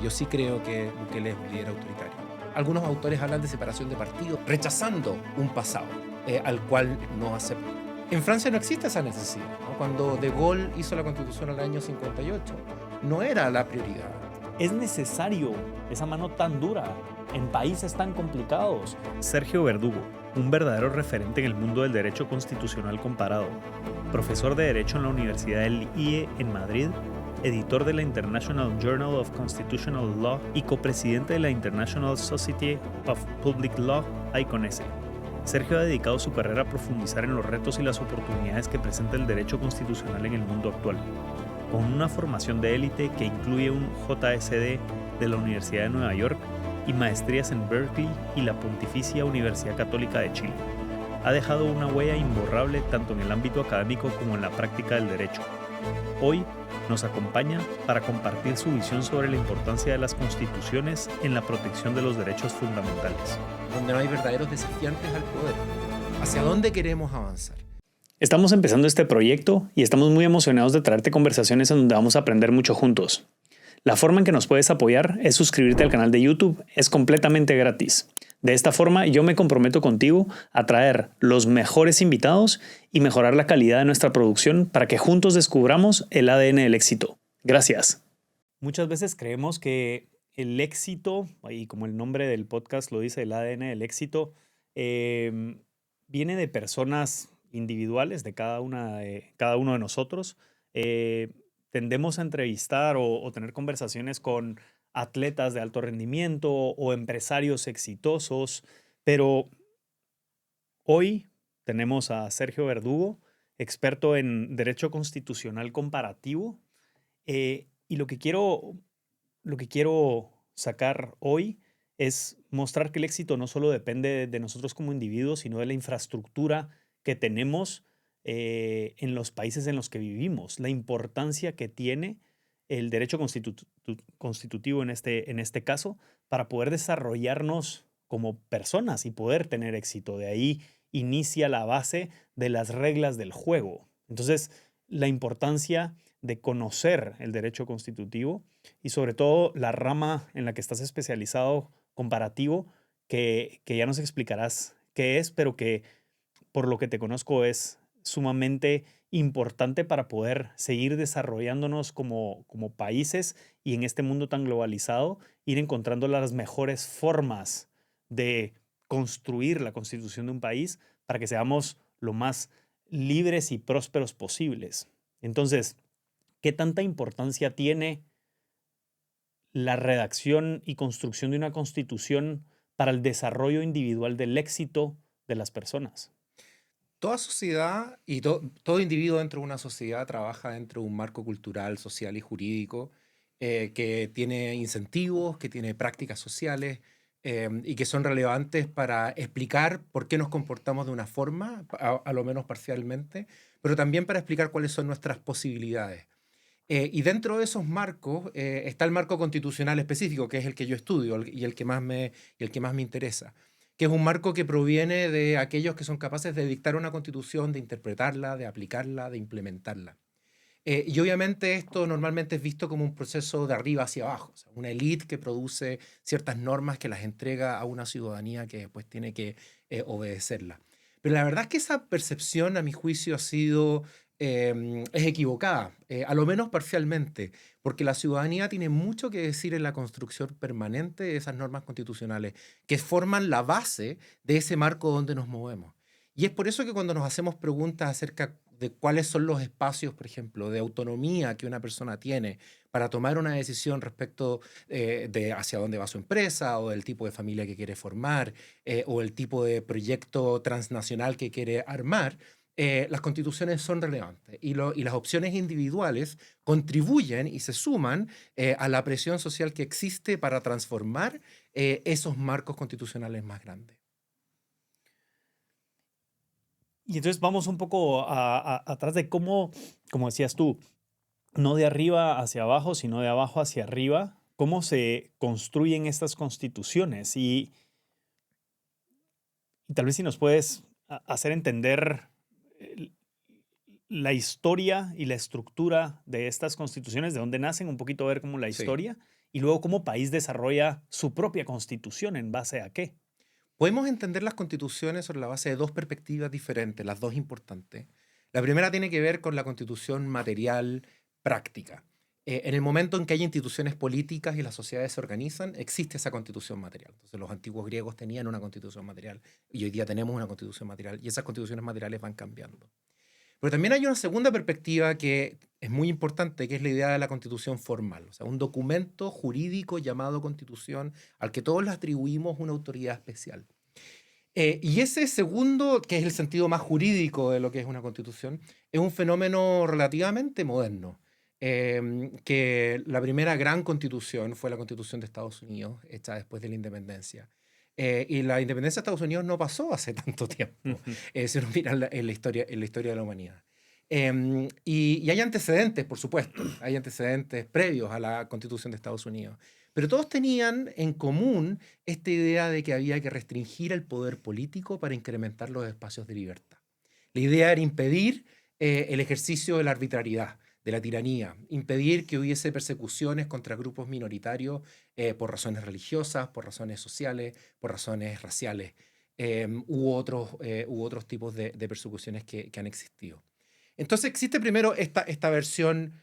Yo sí creo que Bukele es un líder autoritario. Algunos autores hablan de separación de partidos, rechazando un pasado al cual no aceptan. En Francia no existe esa necesidad, ¿no? Cuando De Gaulle hizo la Constitución al año 58, no era la prioridad. Es necesario esa mano tan dura en países tan complicados. Sergio Verdugo, un verdadero referente en el mundo del derecho constitucional comparado, profesor de Derecho en la Universidad del IE en Madrid, editor de la International Journal of Constitutional Law y copresidente de la International Society of Public Law, ICONESE. Sergio ha dedicado su carrera a profundizar en los retos y las oportunidades que presenta el derecho constitucional en el mundo actual. Con una formación de élite que incluye un JSD de la Universidad de Nueva York y maestrías en Berkeley y la Pontificia Universidad Católica de Chile, ha dejado una huella imborrable tanto en el ámbito académico como en la práctica del derecho. Hoy nos acompaña para compartir su visión sobre la importancia de las constituciones en la protección de los derechos fundamentales. Donde no hay verdaderos desafiantes al poder. ¿Hacia dónde queremos avanzar? Estamos empezando este proyecto y estamos muy emocionados de traerte conversaciones en donde vamos a aprender mucho juntos. La forma en que nos puedes apoyar es suscribirte al canal de YouTube, es completamente gratis. De esta forma yo me comprometo contigo a traer los mejores invitados y mejorar la calidad de nuestra producción para que juntos descubramos el ADN del éxito. Gracias. Muchas veces creemos que el éxito, y como el nombre del podcast lo dice, el ADN del éxito, viene de personas individuales, de cada uno de nosotros. Tendemos a entrevistar o tener conversaciones con atletas de alto rendimiento o empresarios exitosos, pero hoy tenemos a Sergio Verdugo, experto en Derecho Constitucional Comparativo, y lo que quiero sacar hoy es mostrar que el éxito no solo depende de nosotros como individuos, sino de la infraestructura que tenemos en los países en los que vivimos, la importancia que tiene el derecho constitutivo en este caso para poder desarrollarnos como personas y poder tener éxito. De ahí inicia la base de las reglas del juego. Entonces, la importancia de conocer el derecho constitutivo y sobre todo la rama en la que estás especializado, comparativo, que ya nos explicarás qué es, pero que por lo que te conozco es sumamente importante para poder seguir desarrollándonos como países y en este mundo tan globalizado, ir encontrando las mejores formas de construir la constitución de un país para que seamos lo más libres y prósperos posibles. Entonces, ¿qué tanta importancia tiene la redacción y construcción de una constitución para el desarrollo individual del éxito de las personas? Toda sociedad y todo individuo dentro de una sociedad trabaja dentro de un marco cultural, social y jurídico que tiene incentivos, que tiene prácticas sociales y que son relevantes para explicar por qué nos comportamos de una forma, a lo menos parcialmente, pero también para explicar cuáles son nuestras posibilidades. Y dentro de esos marcos está el marco constitucional específico, que es el que yo estudio y el que más me interesa, que es un marco que proviene de aquellos que son capaces de dictar una constitución, de interpretarla, de aplicarla, de implementarla. Y obviamente esto normalmente es visto como un proceso de arriba hacia abajo, o sea, una élite que produce ciertas normas que las entrega a una ciudadanía que después tiene que obedecerlas. Pero la verdad es que esa percepción, a mi juicio, es equivocada, a lo menos parcialmente, porque la ciudadanía tiene mucho que decir en la construcción permanente de esas normas constitucionales que forman la base de ese marco donde nos movemos. Y es por eso que cuando nos hacemos preguntas acerca de cuáles son los espacios, por ejemplo, de autonomía que una persona tiene para tomar una decisión respecto de hacia dónde va su empresa o del tipo de familia que quiere formar o el tipo de proyecto transnacional que quiere armar, las constituciones son relevantes y las opciones individuales contribuyen y se suman a la presión social que existe para transformar esos marcos constitucionales más grandes. Y entonces vamos un poco atrás de cómo, como decías tú, no de arriba hacia abajo, sino de abajo hacia arriba, cómo se construyen estas constituciones. Y tal vez si nos puedes hacer entender la historia y la estructura de estas constituciones, de dónde nacen, un poquito ver como la Sí. historia, y luego cómo país desarrolla su propia constitución en base a qué. Podemos entender las constituciones sobre la base de dos perspectivas diferentes, las dos importantes. La primera tiene que ver con la constitución material práctica. En el momento en que hay instituciones políticas y las sociedades se organizan, existe esa constitución material. Entonces los antiguos griegos tenían una constitución material y hoy día tenemos una constitución material y esas constituciones materiales van cambiando. Pero también hay una segunda perspectiva que es muy importante, que es la idea de la constitución formal, o sea, un documento jurídico llamado constitución al que todos le atribuimos una autoridad especial. Y ese segundo, que es el sentido más jurídico de lo que es una constitución, es un fenómeno relativamente moderno. Que la primera gran constitución fue la Constitución de Estados Unidos, hecha después de la independencia. Y la independencia de Estados Unidos no pasó hace tanto tiempo, si uno mira en la historia de la humanidad. Y hay antecedentes, por supuesto, hay antecedentes previos a la Constitución de Estados Unidos. Pero todos tenían en común esta idea de que había que restringir el poder político para incrementar los espacios de libertad. La idea era impedir el ejercicio de la arbitrariedad, de la tiranía, impedir que hubiese persecuciones contra grupos minoritarios por razones religiosas, por razones sociales, por razones raciales, u otros tipos de persecuciones que han existido. Entonces existe primero esta versión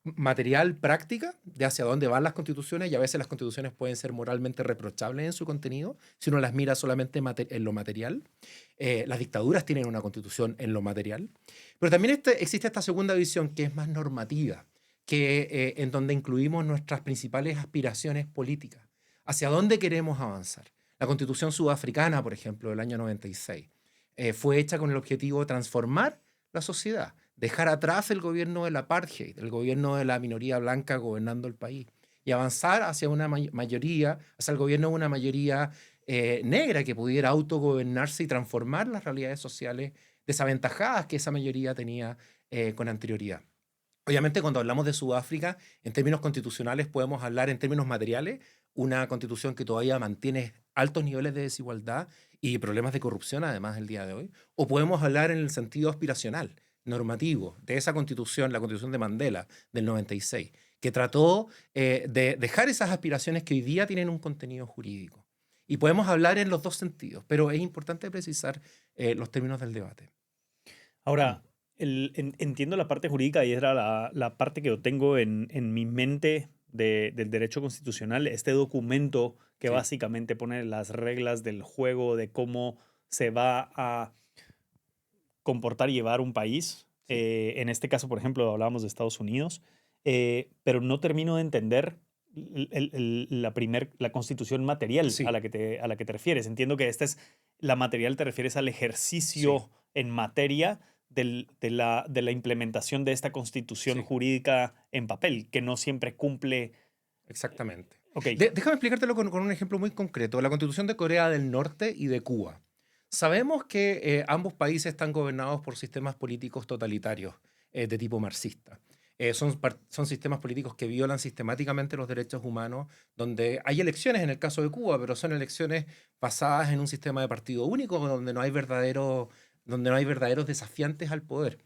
material, práctica, de hacia dónde van las constituciones, y a veces las constituciones pueden ser moralmente reprochables en su contenido, si uno las mira solamente en lo material. Las dictaduras tienen una constitución en lo material. Pero también existe esta segunda visión, que es más normativa, en donde incluimos nuestras principales aspiraciones políticas, hacia dónde queremos avanzar. La constitución sudafricana, por ejemplo, del año 96, fue hecha con el objetivo de transformar la sociedad, dejar atrás el gobierno del apartheid, el gobierno de la minoría blanca gobernando el país, y avanzar hacia una mayoría, hacia el gobierno de una mayoría negra que pudiera autogobernarse y transformar las realidades sociales desaventajadas que esa mayoría tenía con anterioridad. Obviamente, cuando hablamos de Sudáfrica, en términos constitucionales podemos hablar en términos materiales, una constitución que todavía mantiene altos niveles de desigualdad y problemas de corrupción, además, el día de hoy. O podemos hablar en el sentido aspiracional, normativo, de esa constitución, la constitución de Mandela, del 96, que trató de dejar esas aspiraciones que hoy día tienen un contenido jurídico. Y podemos hablar en los dos sentidos, pero es importante precisar los términos del debate. Ahora, entiendo la parte jurídica y era la parte que yo tengo en mi mente del derecho constitucional, este documento que Sí. básicamente pone las reglas del juego de cómo se va a comportar y llevar un país. Sí. En este caso, por ejemplo, hablábamos de Estados Unidos, pero no termino de entender la constitución material Sí. a la que te refieres. Entiendo que esta es la material, te refieres al ejercicio Sí. en materia de la implementación de esta constitución Sí. jurídica en papel, que no siempre cumple. Exactamente. Ok. Déjame explicártelo con un ejemplo muy concreto. La Constitución de Corea del Norte y de Cuba. Sabemos que ambos países están gobernados por sistemas políticos totalitarios de tipo marxista. Son sistemas políticos que violan sistemáticamente los derechos humanos, donde hay elecciones en el caso de Cuba, pero son elecciones basadas en un sistema de partido único, donde no hay verdaderos desafiantes al poder.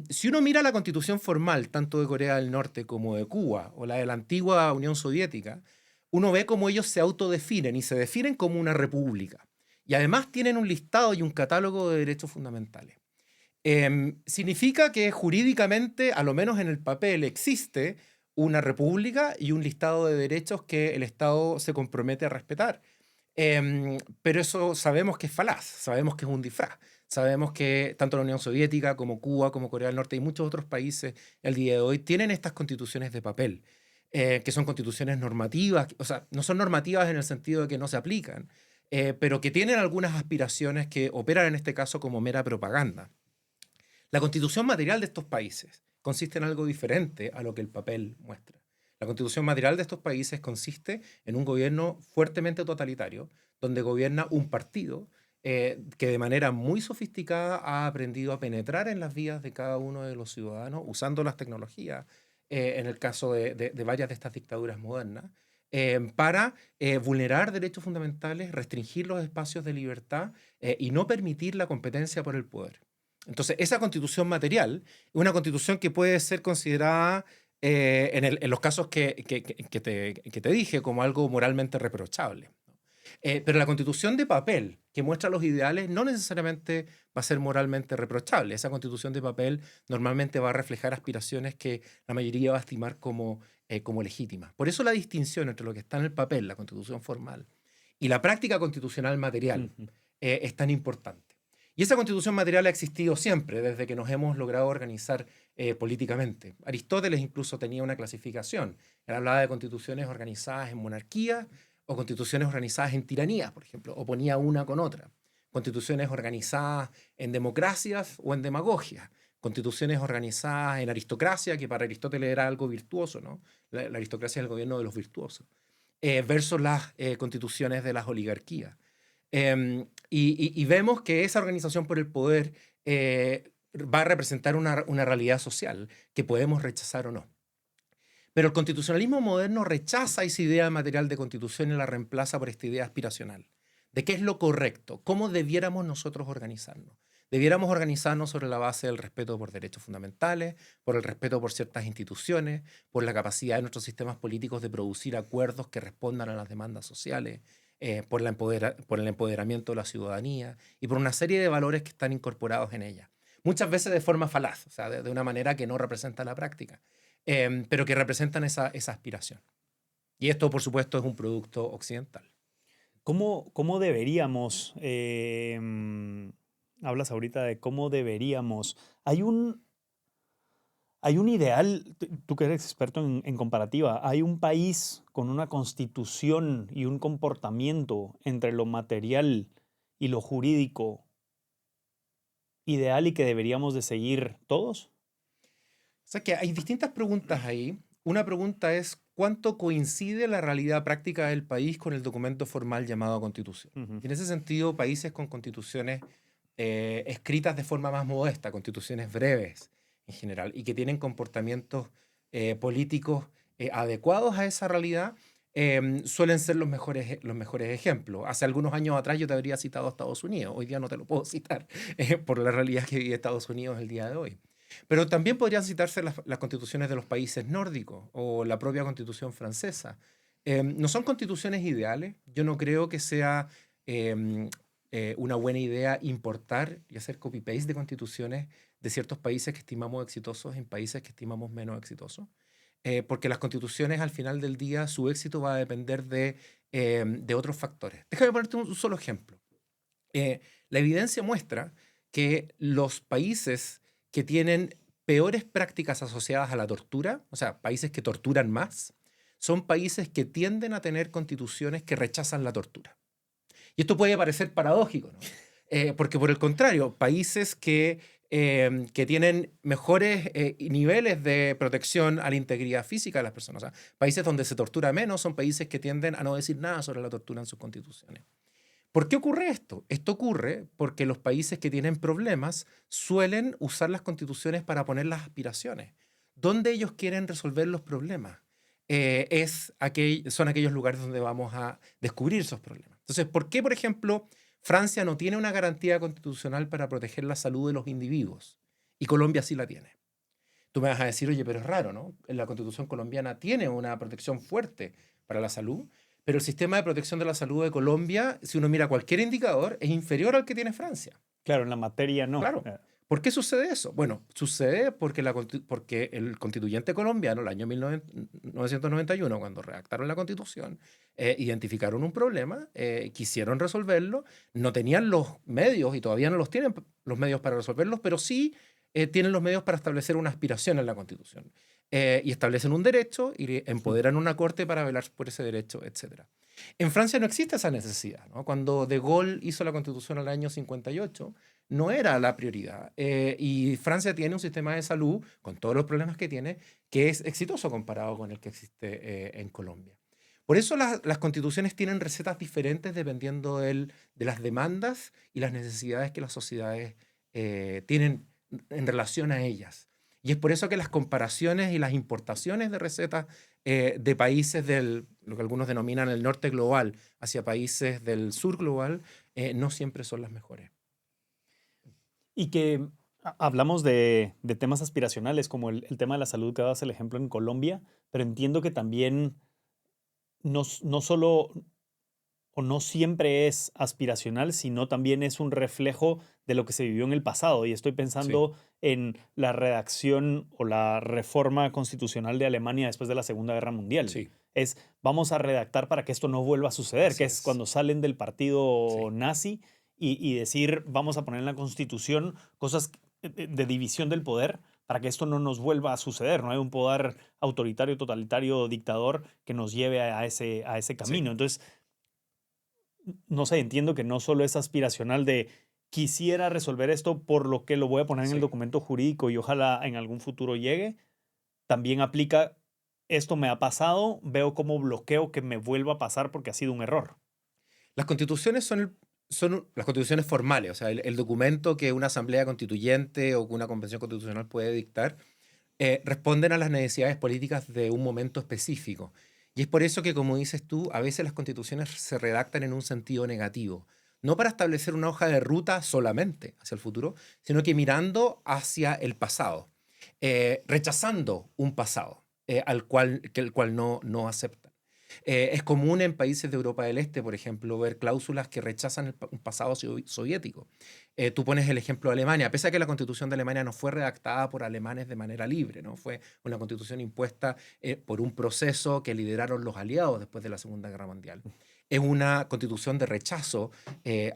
Si uno mira la constitución formal, tanto de Corea del Norte como de Cuba, o la de la antigua Unión Soviética, uno ve cómo ellos se autodefinen y se definen como una república. Y además tienen un listado y un catálogo de derechos fundamentales. Significa que jurídicamente, a lo menos en el papel, existe una república y un listado de derechos que el Estado se compromete a respetar. Pero eso sabemos que es falaz, sabemos que es un disfraz. Sabemos que tanto la Unión Soviética como Cuba, como Corea del Norte y muchos otros países el día de hoy tienen estas constituciones de papel, que son constituciones normativas, o sea, no son normativas en el sentido de que no se aplican, pero que tienen algunas aspiraciones que operan en este caso como mera propaganda. La constitución material de estos países consiste en algo diferente a lo que el papel muestra. La constitución material de estos países consiste en un gobierno fuertemente totalitario, donde gobierna un partido que de manera muy sofisticada ha aprendido a penetrar en las vidas de cada uno de los ciudadanos usando las tecnologías, en el caso de varias de estas dictaduras modernas, para vulnerar derechos fundamentales, restringir los espacios de libertad y no permitir la competencia por el poder. Entonces, esa constitución material es una constitución que puede ser considerada en los casos que te dije como algo moralmente reprochable. Pero la constitución de papel que muestra los ideales no necesariamente va a ser moralmente reprochable. Esa constitución de papel normalmente va a reflejar aspiraciones que la mayoría va a estimar como legítimas. Por eso la distinción entre lo que está en el papel, la constitución formal, y la práctica constitucional material Ujú. es tan importante. Y esa constitución material ha existido siempre, desde que nos hemos logrado organizar políticamente. Aristóteles incluso tenía una clasificación. Él hablaba de constituciones organizadas en monarquía o constituciones organizadas en tiranías, por ejemplo, o ponía una con otra. Constituciones organizadas en democracias o en demagogia. Constituciones organizadas en aristocracia, que para Aristóteles era algo virtuoso, ¿no? La aristocracia es el gobierno de los virtuosos. Versus las constituciones de las oligarquías. Y vemos que esa organización por el poder va a representar una realidad social que podemos rechazar o no. Pero el constitucionalismo moderno rechaza esa idea material de constitución y la reemplaza por esta idea aspiracional de qué es lo correcto, cómo debiéramos nosotros organizarnos. Debiéramos organizarnos sobre la base del respeto por derechos fundamentales, por el respeto por ciertas instituciones, por la capacidad de nuestros sistemas políticos de producir acuerdos que respondan a las demandas sociales, por el empoderamiento de la ciudadanía y por una serie de valores que están incorporados en ella. Muchas veces de forma falaz, o sea, de una manera que no representa la práctica, pero que representan esa aspiración. Y esto, por supuesto, es un producto occidental. ¿Cómo deberíamos, hablas ahorita de cómo deberíamos, hay un ideal, tú que eres experto en comparativa, hay un país con una constitución y un comportamiento entre lo material y lo jurídico ideal y que deberíamos de seguir todos? O sea que hay distintas preguntas ahí. Una pregunta es cuánto coincide la realidad práctica del país con el documento formal llamado Constitución. Ujú. Y en ese sentido, países con constituciones escritas de forma más modesta, constituciones breves en general, y que tienen comportamientos políticos adecuados a esa realidad, suelen ser los mejores ejemplos. Hace algunos años atrás yo te habría citado a Estados Unidos. Hoy día no te lo puedo citar por la realidad que vive Estados Unidos el día de hoy. Pero también podrían citarse las constituciones de los países nórdicos o la propia constitución francesa. No son constituciones ideales. Yo no creo que sea una buena idea importar y hacer copy-paste de constituciones de ciertos países que estimamos exitosos en países que estimamos menos exitosos. Porque las constituciones al final del día, su éxito va a depender de otros factores. Déjame ponerte un solo ejemplo. La evidencia muestra que los países que tienen peores prácticas asociadas a la tortura, o sea, países que torturan más, son países que tienden a tener constituciones que rechazan la tortura. Y esto puede parecer paradójico, ¿no? Porque por el contrario, países que tienen mejores niveles de protección a la integridad física de las personas, o sea, países donde se tortura menos, son países que tienden a no decir nada sobre la tortura en sus constituciones. ¿Por qué ocurre esto? Esto ocurre porque los países que tienen problemas suelen usar las constituciones para poner las aspiraciones. ¿Dónde ellos quieren resolver los problemas? Son aquellos lugares donde vamos a descubrir esos problemas. Entonces, ¿por qué, por ejemplo, Francia no tiene una garantía constitucional para proteger la salud de los individuos? Y Colombia sí la tiene. Tú me vas a decir, oye, pero es raro, ¿no? La constitución colombiana tiene una protección fuerte para la salud, pero el sistema de protección de la salud de Colombia, si uno mira cualquier indicador, es inferior al que tiene Francia. Claro, en la materia no. Claro. ¿Por qué sucede eso? Bueno, sucede porque el constituyente colombiano, el año 1991, cuando redactaron la constitución, identificaron un problema, quisieron resolverlo, no tenían los medios y todavía no los tienen los medios para resolverlos, pero sí tienen los medios para establecer una aspiración en la constitución. Y establecen un derecho y empoderan una corte para velar por ese derecho, etc. En Francia no existe esa necesidad, ¿no? Cuando De Gaulle hizo la constitución al año 58, no era la prioridad. Y Francia tiene un sistema de salud, con todos los problemas que tiene, que es exitoso comparado con el que existe en Colombia. Por eso las constituciones tienen recetas diferentes dependiendo de las demandas y las necesidades que las sociedades tienen en relación a ellas. Y es por eso que las comparaciones y las importaciones de recetas de países lo que algunos denominan el norte global hacia países del sur global no siempre son las mejores. Y que Hablamos de temas aspiracionales, como el tema de la salud, que dabas el ejemplo en Colombia, pero entiendo que también no solo o no siempre es aspiracional, sino también es un reflejo de lo que se vivió en el pasado. Y estoy Sí, pensando en la redacción o la reforma constitucional de Alemania después de la Segunda Guerra Mundial. sí, Vamos a redactar para que esto no vuelva a suceder, que así es es. cuando salen del partido Sí, nazi y decir, vamos a poner en la Constitución cosas de división del poder para que esto no nos vuelva a suceder. No hay un poder autoritario, totalitario, dictador que nos lleve a ese sí. camino. Entonces, no sé, entiendo que no solo es aspiracional de quisiera resolver esto por lo que lo voy a poner en el Sí. documento jurídico y ojalá en algún futuro llegue, también aplica esto me ha pasado, veo cómo bloqueo que me vuelva a pasar porque ha sido un error. Las constituciones son las constituciones formales, o sea, el documento que una asamblea constituyente o que una convención constitucional puede dictar, responden a las necesidades políticas de un momento específico. Y es por eso que, como dices tú, a veces las constituciones se redactan en un sentido negativo. No para establecer una hoja de ruta solamente hacia el futuro, sino que mirando hacia el pasado, rechazando un pasado el cual no aceptan. Es común en países de Europa del Este, por ejemplo, ver cláusulas que rechazan un pasado soviético. Tú pones el ejemplo de Alemania, pese a que la constitución de Alemania no fue redactada por alemanes de manera libre, ¿no? Fue una constitución impuesta por un proceso que lideraron los aliados después de la Segunda Guerra Mundial. Es una constitución de rechazo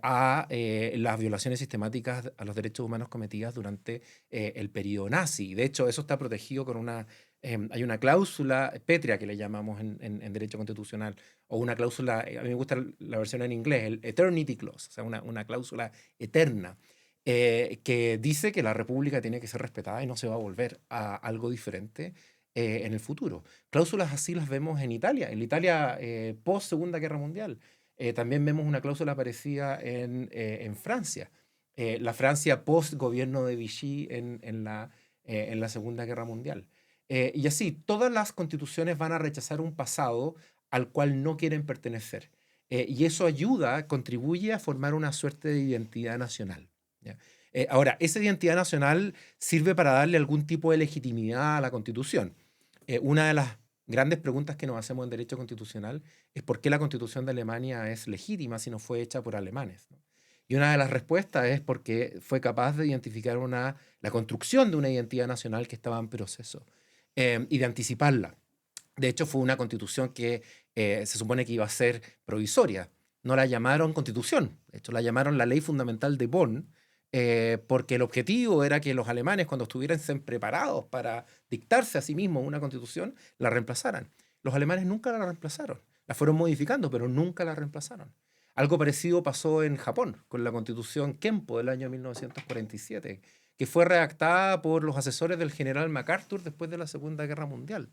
a las violaciones sistemáticas a los derechos humanos cometidas durante el periodo nazi. De hecho, eso está protegido con hay una cláusula pétrea que le llamamos en derecho constitucional, o una cláusula, a mí me gusta la versión en inglés, el eternity clause, o sea, una cláusula eterna, que dice que la república tiene que ser respetada y no se va a volver a algo diferente en el futuro. Cláusulas así las vemos en Italia, post Segunda Guerra Mundial. También vemos una cláusula parecida en Francia. La Francia post gobierno de Vichy en la Segunda Guerra Mundial. Y así, todas las constituciones van a rechazar un pasado al cual no quieren pertenecer. Y eso ayuda, contribuye a formar una suerte de identidad nacional. ¿Ya? Ahora, esa identidad nacional sirve para darle algún tipo de legitimidad a la Constitución. Una de las grandes preguntas que nos hacemos en derecho constitucional es por qué la Constitución de Alemania es legítima si no fue hecha por alemanes, ¿no? Y una de las respuestas es porque fue capaz de identificar la construcción de una identidad nacional que estaba en proceso y de anticiparla. De hecho, fue una constitución que se supone que iba a ser provisoria. No la llamaron constitución, de hecho la llamaron la ley fundamental de Bonn, porque el objetivo era que los alemanes, cuando estuviesen preparados para dictarse a sí mismos una constitución, la reemplazaran. Los alemanes nunca la reemplazaron, la fueron modificando, pero nunca la reemplazaron. Algo parecido pasó en Japón, con la constitución Kempo del año 1947, que fue redactada por los asesores del general MacArthur después de la Segunda Guerra Mundial.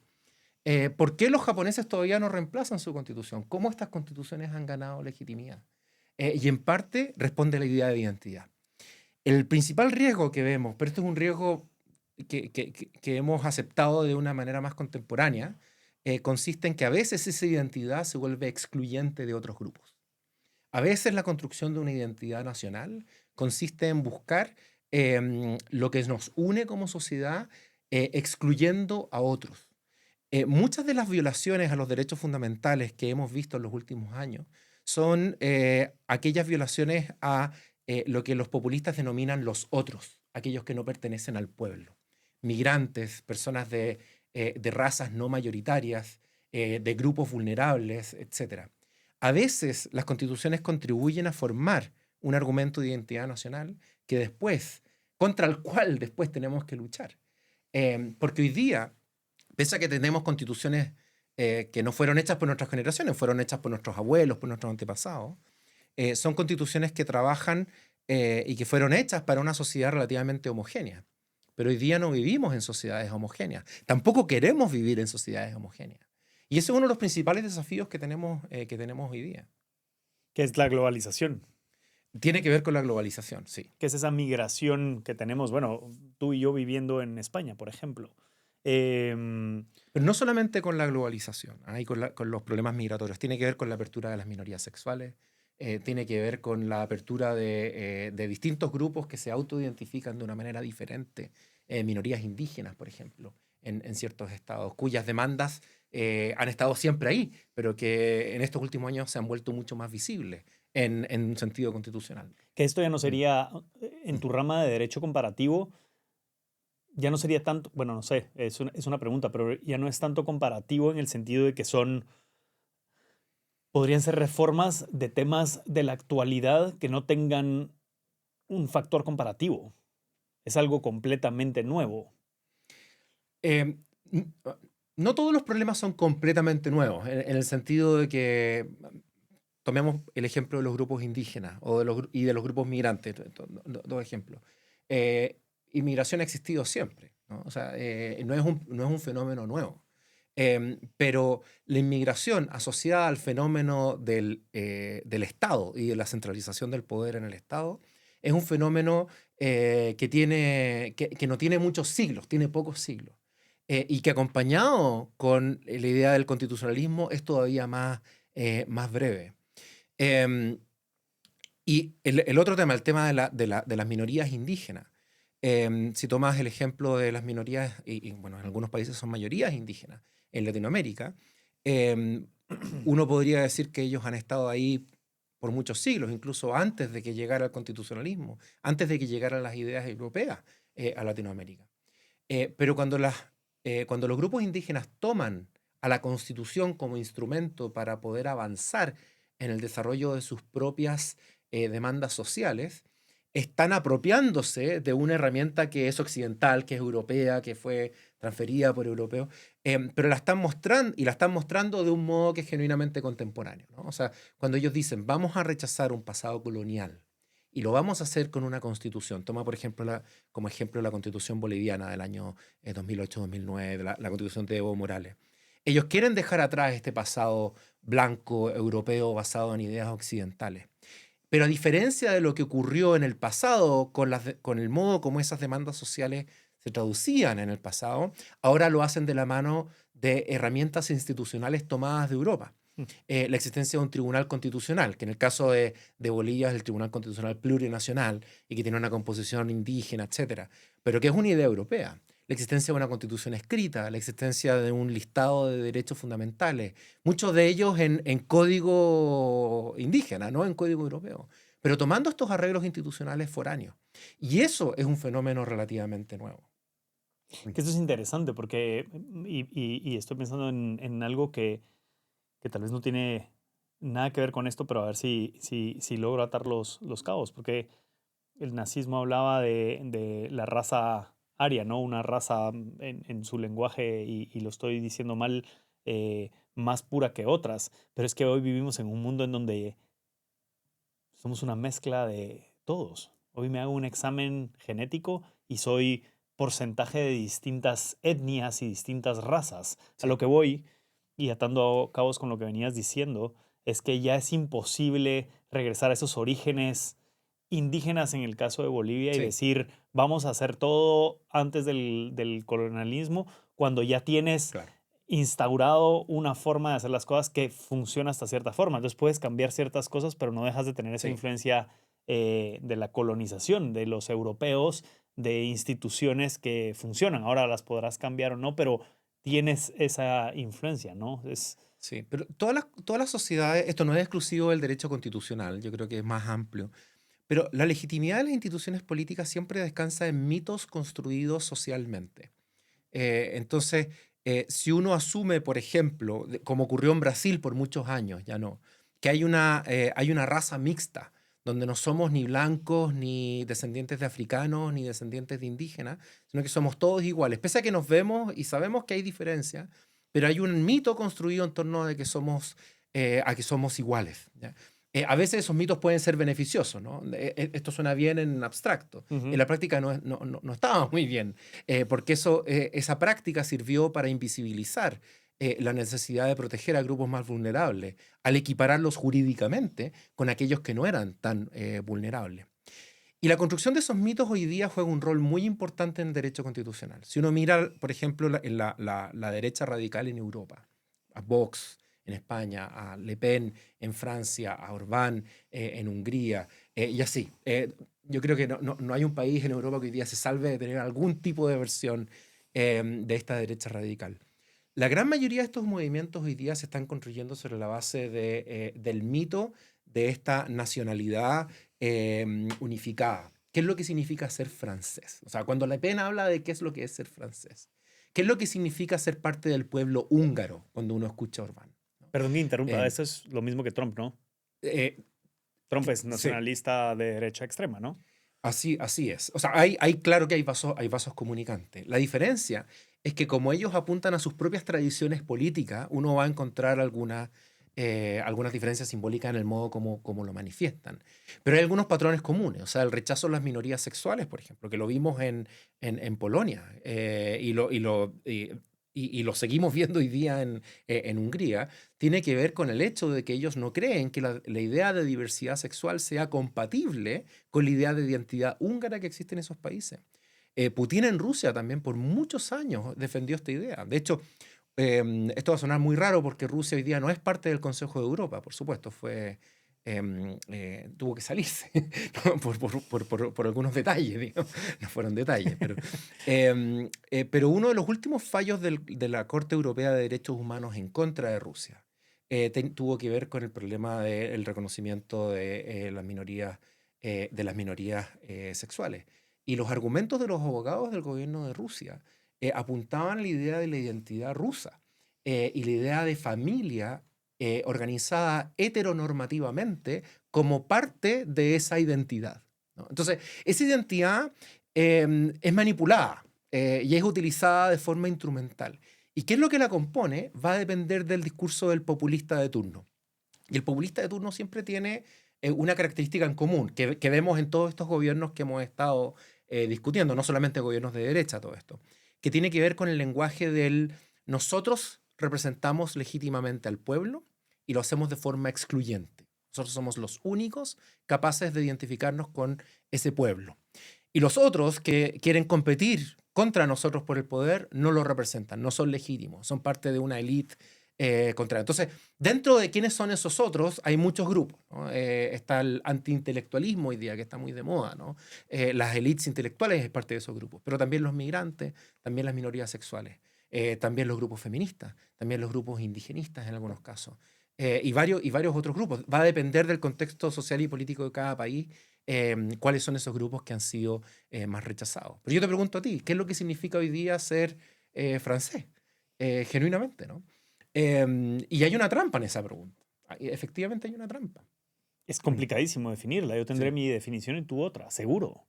¿Por qué los japoneses todavía no reemplazan su constitución? ¿Cómo estas constituciones han ganado legitimidad? Y en parte responde a la idea de identidad. El principal riesgo que vemos, pero esto es un riesgo que hemos aceptado de una manera más contemporánea, consiste en que a veces esa identidad se vuelve excluyente de otros grupos. A veces la construcción de una identidad nacional consiste en buscar lo que nos une como sociedad, excluyendo a otros. Muchas de las violaciones a los derechos fundamentales que hemos visto en los últimos años son aquellas violaciones a lo que los populistas denominan los otros, aquellos que no pertenecen al pueblo. Migrantes, personas de razas no mayoritarias, de grupos vulnerables, etc. A veces las constituciones contribuyen a formar un argumento de identidad nacional contra el cual después tenemos que luchar. Porque hoy día, pese a que tenemos constituciones que no fueron hechas por nuestras generaciones, fueron hechas por nuestros abuelos, por nuestros antepasados, son constituciones que trabajan y que fueron hechas para una sociedad relativamente homogénea. Pero hoy día no vivimos en sociedades homogéneas. Tampoco queremos vivir en sociedades homogéneas. Y ese es uno de los principales desafíos que tenemos hoy día. Que es la globalización. Tiene que ver con la globalización, sí. Que es esa migración que tenemos, bueno, tú y yo viviendo en España, por ejemplo. Em, Pero no solamente con la globalización, y con los problemas migratorios, tiene que ver con la apertura de las minorías sexuales, tiene que ver con la apertura de distintos grupos que se autoidentifican de una manera diferente, minorías indígenas, por ejemplo, en ciertos estados, cuyas demandas han estado siempre ahí, pero que en estos últimos años se han vuelto mucho más visibles en un sentido constitucional. Que esto ya no sería, en tu rama de derecho comparativo, ya no sería tanto, bueno, no sé, es una pregunta, pero ya no es tanto comparativo en el sentido de que podrían ser reformas de temas de la actualidad que no tengan un factor comparativo. Es algo completamente nuevo. Eh, no todos los problemas son completamente nuevos, en el sentido de que tomemos el ejemplo de los grupos indígenas y de los grupos migrantes, dos ejemplos. Inmigración ha existido siempre, ¿no? O sea, no es un fenómeno nuevo. Pero la inmigración asociada al fenómeno del Estado y de la centralización del poder en el Estado es un fenómeno que no tiene muchos siglos, tiene pocos siglos. Y que acompañado con la idea del constitucionalismo es todavía más breve. Em, y el otro tema, el tema de las minorías indígenas. Si tomas el ejemplo de las minorías, bueno, en algunos países son mayorías indígenas, en Latinoamérica, uno podría decir que ellos han estado ahí por muchos siglos, incluso antes de que llegara el constitucionalismo, antes de que llegaran las ideas europeas a Latinoamérica. Pero cuando los grupos indígenas toman a la Constitución como instrumento para poder avanzar en el desarrollo de sus propias demandas sociales, están apropiándose de una herramienta que es occidental, que es europea, que fue transferida por europeos, pero la están mostrando de un modo que es genuinamente contemporáneo, ¿no? O sea, cuando ellos dicen, vamos a rechazar un pasado colonial y lo vamos a hacer con una constitución. Toma, por ejemplo, como ejemplo la constitución boliviana del año 2008-2009, la constitución de Evo Morales. Ellos quieren dejar atrás este pasado blanco, europeo, basado en ideas occidentales. Pero a diferencia de lo que ocurrió en el pasado, con el modo como esas demandas sociales se traducían en el pasado, ahora lo hacen de la mano de herramientas institucionales tomadas de Europa. La existencia de un tribunal constitucional, que en el caso de Bolivia es el Tribunal Constitucional Plurinacional y que tiene una composición indígena, etcétera, pero que es una idea europea. La existencia de una constitución escrita, la existencia de un listado de derechos fundamentales, muchos de ellos en código indígena, no en código europeo, pero tomando estos arreglos institucionales foráneos. Y eso es un fenómeno relativamente nuevo. Que esto es interesante porque, y estoy pensando en algo que tal vez no tiene nada que ver con esto, pero a ver si logro atar los cabos, porque el nazismo hablaba de la raza aria, ¿no? Una raza en su lenguaje, y lo estoy diciendo mal, más pura que otras, pero es que hoy vivimos en un mundo en donde somos una mezcla de todos. Hoy me hago un examen genético y soy porcentaje de distintas etnias y distintas razas. A lo que voy, y atando cabos con lo que venías diciendo, es que ya es imposible regresar a esos orígenes indígenas en el caso de Bolivia y decir, vamos a hacer todo antes del colonialismo, cuando ya tienes instaurado una forma de hacer las cosas que funciona hasta cierta forma. Entonces puedes cambiar ciertas cosas, pero no dejas de tener esa influencia de la colonización, de los europeos, de instituciones que funcionan. Ahora las podrás cambiar o no, pero tienes esa influencia, ¿no? Sí, pero todas las sociedades, esto no es exclusivo del derecho constitucional, yo creo que es más amplio, pero la legitimidad de las instituciones políticas siempre descansa en mitos construidos socialmente. Entonces, si uno asume, por ejemplo, como ocurrió en Brasil por muchos años, ya no, que hay una raza mixta, donde no somos ni blancos, ni descendientes de africanos, ni descendientes de indígenas, sino que somos todos iguales, pese a que nos vemos y sabemos que hay diferencias, pero hay un mito construido en torno a que somos iguales, ¿ya? A veces esos mitos pueden ser beneficiosos, ¿no? Esto suena bien en abstracto. En la práctica no estaba muy bien, porque esa práctica sirvió para invisibilizar la necesidad de proteger a grupos más vulnerables, al equipararlos jurídicamente con aquellos que no eran tan vulnerables. Y la construcción de esos mitos hoy día juega un rol muy importante en el derecho constitucional. Si uno mira, por ejemplo, en la derecha radical en Europa, a Vox, en España, a Le Pen en Francia, a Orbán en Hungría, y así. Yo creo que no hay un país en Europa que hoy día se salve de tener algún tipo de versión de esta derecha radical. La gran mayoría de estos movimientos hoy día se están construyendo sobre la base del mito de esta nacionalidad unificada. ¿Qué es lo que significa ser francés? O sea, cuando Le Pen habla de qué es lo que es ser francés, ¿qué es lo que significa ser parte del pueblo húngaro cuando uno escucha a Orbán? ¿No? Perdón que interrumpa, Eh, eso es lo mismo que Trump, ¿no? eh, Trump es sí, nacionalista de derecha extrema, ¿no? así es. O sea, claro que hay vasos comunicantes. La diferencia es que como ellos apuntan a sus propias tradiciones políticas, uno va a encontrar algunas diferencias simbólicas en el modo como lo manifiestan. Pero hay algunos patrones comunes. O sea, el rechazo a las minorías sexuales, por ejemplo, que lo vimos en Polonia y lo seguimos viendo hoy día en Hungría, tiene que ver con el hecho de que ellos no creen que la idea de diversidad sexual sea compatible con la idea de identidad húngara que existe en esos países. Putin en Rusia también por muchos años defendió esta idea. De hecho, esto va a sonar muy raro porque Rusia hoy día no es parte del Consejo de Europa, por supuesto, tuvo que salirse ¿no? por algunos detalles, digamos. No fueron detalles, pero uno de los últimos fallos de la Corte Europea de Derechos Humanos en contra de Rusia tuvo que ver con el problema del reconocimiento de las minorías sexuales. Y los argumentos de los abogados del gobierno de Rusia apuntaban a la idea de la identidad rusa y la idea de familia organizada heteronormativamente como parte de esa identidad, ¿no? Entonces, esa identidad es manipulada y es utilizada de forma instrumental. ¿Y qué es lo que la compone? Va a depender del discurso del populista de turno. Y el populista de turno siempre tiene una característica en común, que vemos en todos estos gobiernos que hemos estado discutiendo, no solamente gobiernos de derecha, todo esto, que tiene que ver con el lenguaje del nosotros representamos legítimamente al pueblo y lo hacemos de forma excluyente. Nosotros somos los únicos capaces de identificarnos con ese pueblo. Y los otros que quieren competir contra nosotros por el poder no lo representan, no son legítimos, son parte de una élite contraria. Entonces, dentro de quiénes son esos otros, hay muchos grupos, ¿no? Está el antiintelectualismo hoy día, que está muy de moda, ¿no? Las élites intelectuales es parte de esos grupos, pero también los migrantes, también las minorías sexuales, también los grupos feministas, también los grupos indigenistas en algunos casos, y varios otros grupos. Va a depender del contexto social y político de cada país cuáles son esos grupos que han sido más rechazados. Pero yo te pregunto a ti, ¿qué es lo que significa hoy día ser francés? Genuinamente, ¿no? Y hay una trampa en esa pregunta. Efectivamente hay una trampa. Es complicadísimo definirla. Yo tendré Sí. mi definición y tú otra, seguro.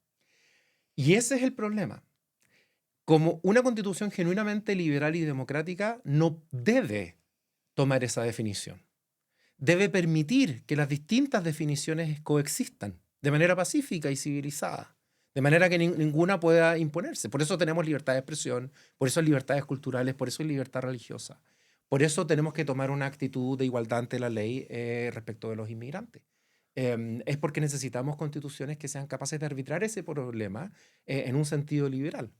Y ese es el problema. Como una constitución genuinamente liberal y democrática no debe tomar esa definición. Debe permitir que las distintas definiciones coexistan de manera pacífica y civilizada, de manera que ninguna pueda imponerse. Por eso tenemos libertad de expresión, por eso hay libertades culturales, por eso hay libertad religiosa. Por eso tenemos que tomar una actitud de igualdad ante la ley respecto de los inmigrantes. Es porque necesitamos constituciones que sean capaces de arbitrar ese problema en un sentido liberal.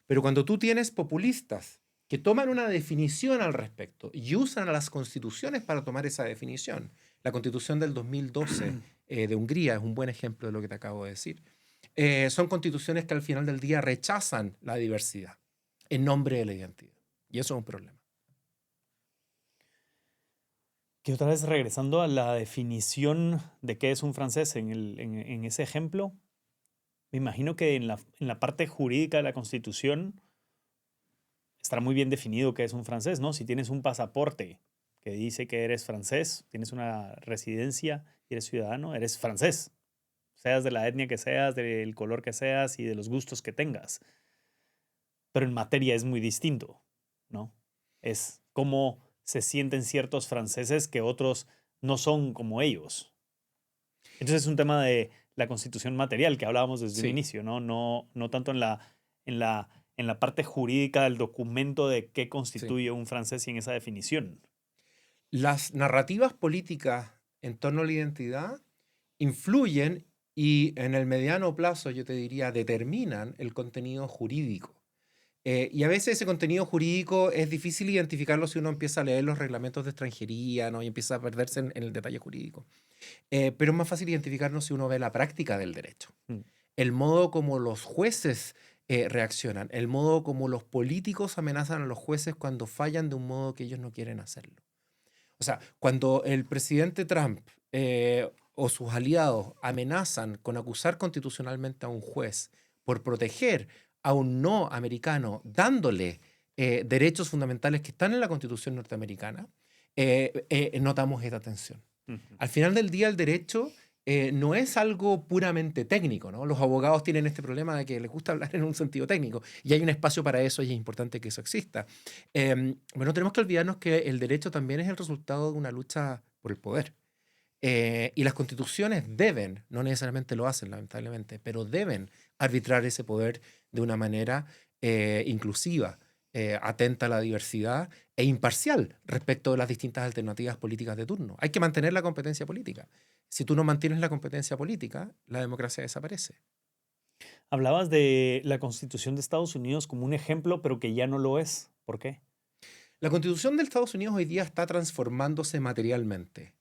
Pero cuando tú tienes populistas que toman una definición al respecto y usan a las constituciones para tomar esa definición, la constitución del 2012 de Hungría es un buen ejemplo de lo que te acabo de decir, son constituciones que al final del día rechazan la diversidad en nombre de la identidad. Y eso es un problema. Que otra vez regresando a la definición de qué es un francés en ese ejemplo, me imagino que en la parte jurídica de la Constitución estará muy bien definido qué es un francés, ¿no? Si tienes un pasaporte que dice que eres francés, tienes una residencia y eres ciudadano, eres francés. Seas de la etnia que seas, del color que seas y de los gustos que tengas. Pero en materia es muy distinto, ¿no? Es cómo se sienten ciertos franceses que otros no son como ellos. Entonces es un tema de la constitución material que hablábamos desde un Sí. inicio, ¿no? No tanto en la parte jurídica del documento de qué Sí. constituye un francés y en esa definición. Las narrativas políticas en torno a la identidad influyen y en el mediano plazo, yo te diría, determinan el contenido jurídico. Y a veces ese contenido jurídico es difícil identificarlo si uno empieza a leer los reglamentos de extranjería, ¿no? Y empieza a perderse en el detalle jurídico. Pero es más fácil identificarlo si uno ve la práctica del derecho. Mm. El modo como los jueces reaccionan, el modo como los políticos amenazan a los jueces cuando fallan de un modo que ellos no quieren hacerlo. O sea, cuando el presidente Trump o sus aliados amenazan con acusar constitucionalmente a un juez por proteger a un no americano, dándole derechos fundamentales que están en la Constitución norteamericana, notamos esta tensión. Ujú. Al final del día, el derecho no es algo puramente técnico, ¿no? Los abogados tienen este problema de que les gusta hablar en un sentido técnico y hay un espacio para eso y es importante que eso exista. Bueno, tenemos que olvidarnos que el derecho también es el resultado de una lucha por el poder. Y las constituciones deben, no necesariamente lo hacen lamentablemente, pero deben arbitrar ese poder de una manera inclusiva, atenta a la diversidad e imparcial respecto de las distintas alternativas políticas de turno. Hay que mantener la competencia política. Si tú no mantienes la competencia política, la democracia desaparece. Hablabas de la Constitución de Estados Unidos como un ejemplo, pero que ya no lo es. ¿Por qué? La Constitución de Estados Unidos hoy día está transformándose materialmente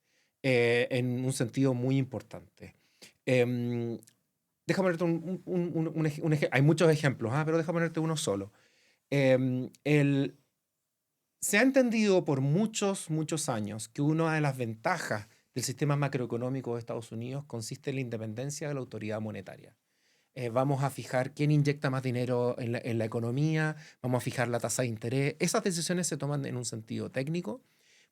en un sentido muy importante. Em, Déjame ponerte un ejemplo. Hay muchos ejemplos, pero déjame ponerte uno solo. Se ha entendido por muchos, muchos años que una de las ventajas del sistema macroeconómico de Estados Unidos consiste en la independencia de la autoridad monetaria. Vamos a fijar quién inyecta más dinero en la economía, vamos a fijar la tasa de interés. Esas decisiones se toman en un sentido técnico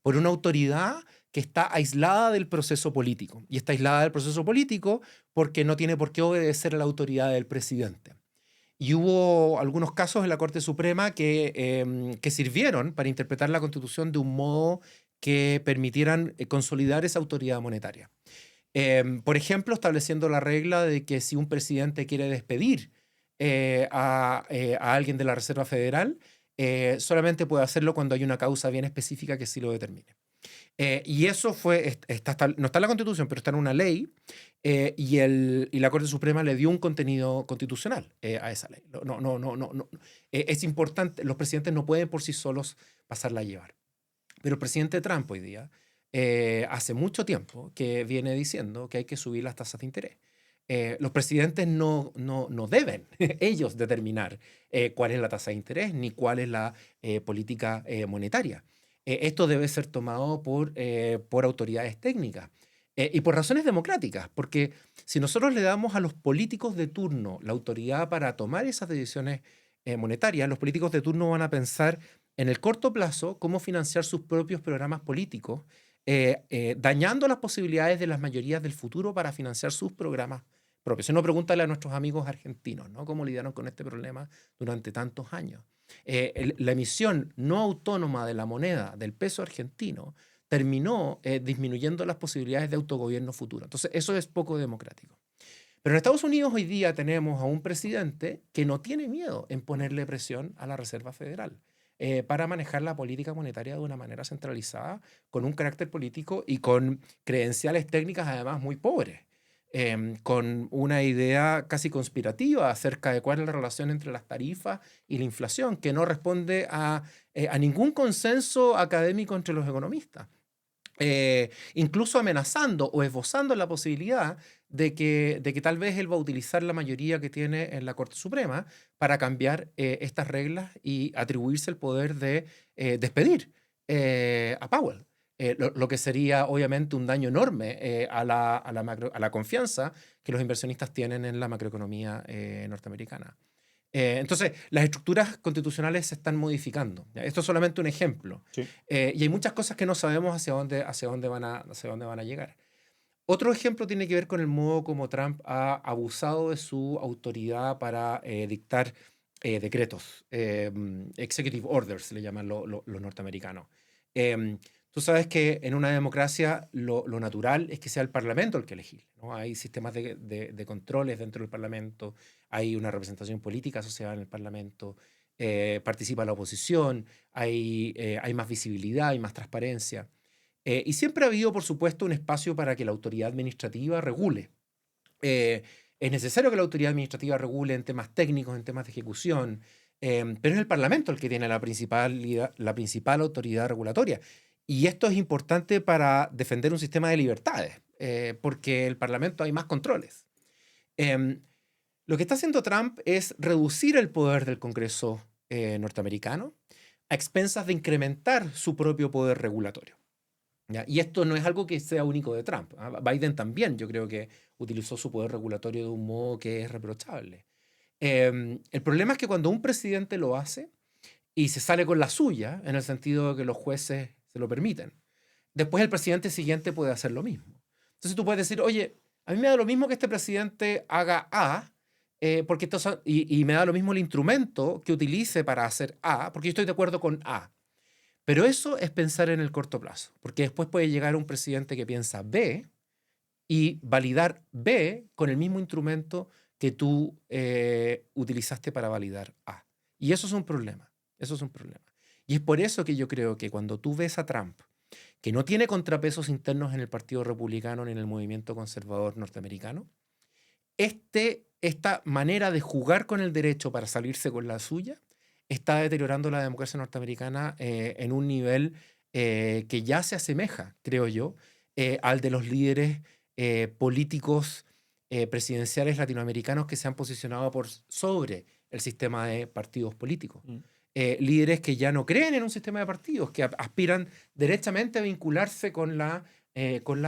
por una autoridad que está aislada del proceso político. Y está aislada del proceso político porque no tiene por qué obedecer a la autoridad del presidente. Y hubo algunos casos en la Corte Suprema que sirvieron para interpretar la Constitución de un modo que permitieran consolidar esa autoridad monetaria. Por ejemplo, estableciendo la regla de que si un presidente quiere despedir a alguien de la Reserva Federal, solamente puede hacerlo cuando hay una causa bien específica que sí lo determine. Y eso no está en la Constitución, pero está en una ley, y la Corte Suprema le dio un contenido constitucional a esa ley. No. Es importante, los presidentes no pueden por sí solos pasarla a llevar. Pero el presidente Trump hoy día, hace mucho tiempo que viene diciendo que hay que subir las tasas de interés. Los presidentes no deben ellos determinar cuál es la tasa de interés ni cuál es la política monetaria. Esto debe ser tomado por autoridades técnicas y por razones democráticas, porque si nosotros le damos a los políticos de turno la autoridad para tomar esas decisiones monetarias, los políticos de turno van a pensar en el corto plazo cómo financiar sus propios programas políticos, dañando las posibilidades de las mayorías del futuro para financiar sus programas propios. Si no, pregúntale a nuestros amigos argentinos, ¿no? Cómo lidiaron con este problema durante tantos años. La emisión no autónoma de la moneda, del peso argentino, terminó disminuyendo las posibilidades de autogobierno futuro. Entonces, eso es poco democrático. Pero en Estados Unidos hoy día tenemos a un presidente que no tiene miedo en ponerle presión a la Reserva Federal para manejar la política monetaria de una manera centralizada, con un carácter político y con credenciales técnicas además muy pobres. Con una idea casi conspirativa acerca de cuál es la relación entre las tarifas y la inflación, que no responde a ningún consenso académico entre los economistas. Incluso amenazando o esbozando la posibilidad de que tal vez él va a utilizar la mayoría que tiene en la Corte Suprema para cambiar estas reglas y atribuirse el poder de despedir a Powell. Lo que sería obviamente un daño enorme a la confianza que los inversionistas tienen en la macroeconomía norteamericana. Entonces, las estructuras constitucionales se están modificando. ¿Ya? Esto es solamente un ejemplo. Sí. Y hay muchas cosas que no sabemos hacia dónde van a llegar. Otro ejemplo tiene que ver con el modo como Trump ha abusado de su autoridad para dictar decretos, executive orders, se le llaman los norteamericanos. Tú sabes que en una democracia lo natural es que sea el Parlamento el que legisle, ¿no? Hay sistemas de controles dentro del Parlamento, hay una representación política asociada en el Parlamento, participa la oposición, hay más visibilidad, hay más transparencia. Y siempre ha habido, por supuesto, un espacio para que la autoridad administrativa regule. Es necesario que la autoridad administrativa regule en temas técnicos, en temas de ejecución, pero es el Parlamento el que tiene la principal autoridad regulatoria. Y esto es importante para defender un sistema de libertades, porque el Parlamento hay más controles. Em, lo que está haciendo Trump es reducir el poder del Congreso norteamericano a expensas de incrementar su propio poder regulatorio. ¿Ya? Y esto no es algo que sea único de Trump. Biden también, yo creo que utilizó su poder regulatorio de un modo que es reprochable. El problema es que cuando un presidente lo hace y se sale con la suya, en el sentido de que los jueces se lo permiten, después el presidente siguiente puede hacer lo mismo. Entonces tú puedes decir, oye, a mí me da lo mismo que este presidente haga A, porque y me da lo mismo el instrumento que utilice para hacer A, porque yo estoy de acuerdo con A. Pero eso es pensar en el corto plazo, porque después puede llegar un presidente que piensa B y validar B con el mismo instrumento que tú utilizaste para validar A. Y eso es un problema. Eso es un problema. Y es por eso que yo creo que cuando tú ves a Trump, que no tiene contrapesos internos en el Partido Republicano ni en el movimiento conservador norteamericano, esta manera de jugar con el derecho para salirse con la suya está deteriorando la democracia norteamericana en un nivel que ya se asemeja, creo yo, al de los líderes políticos presidenciales latinoamericanos que se han posicionado sobre el sistema de partidos políticos. Líderes que ya no creen en un sistema de partidos, que aspiran derechamente a vincularse con la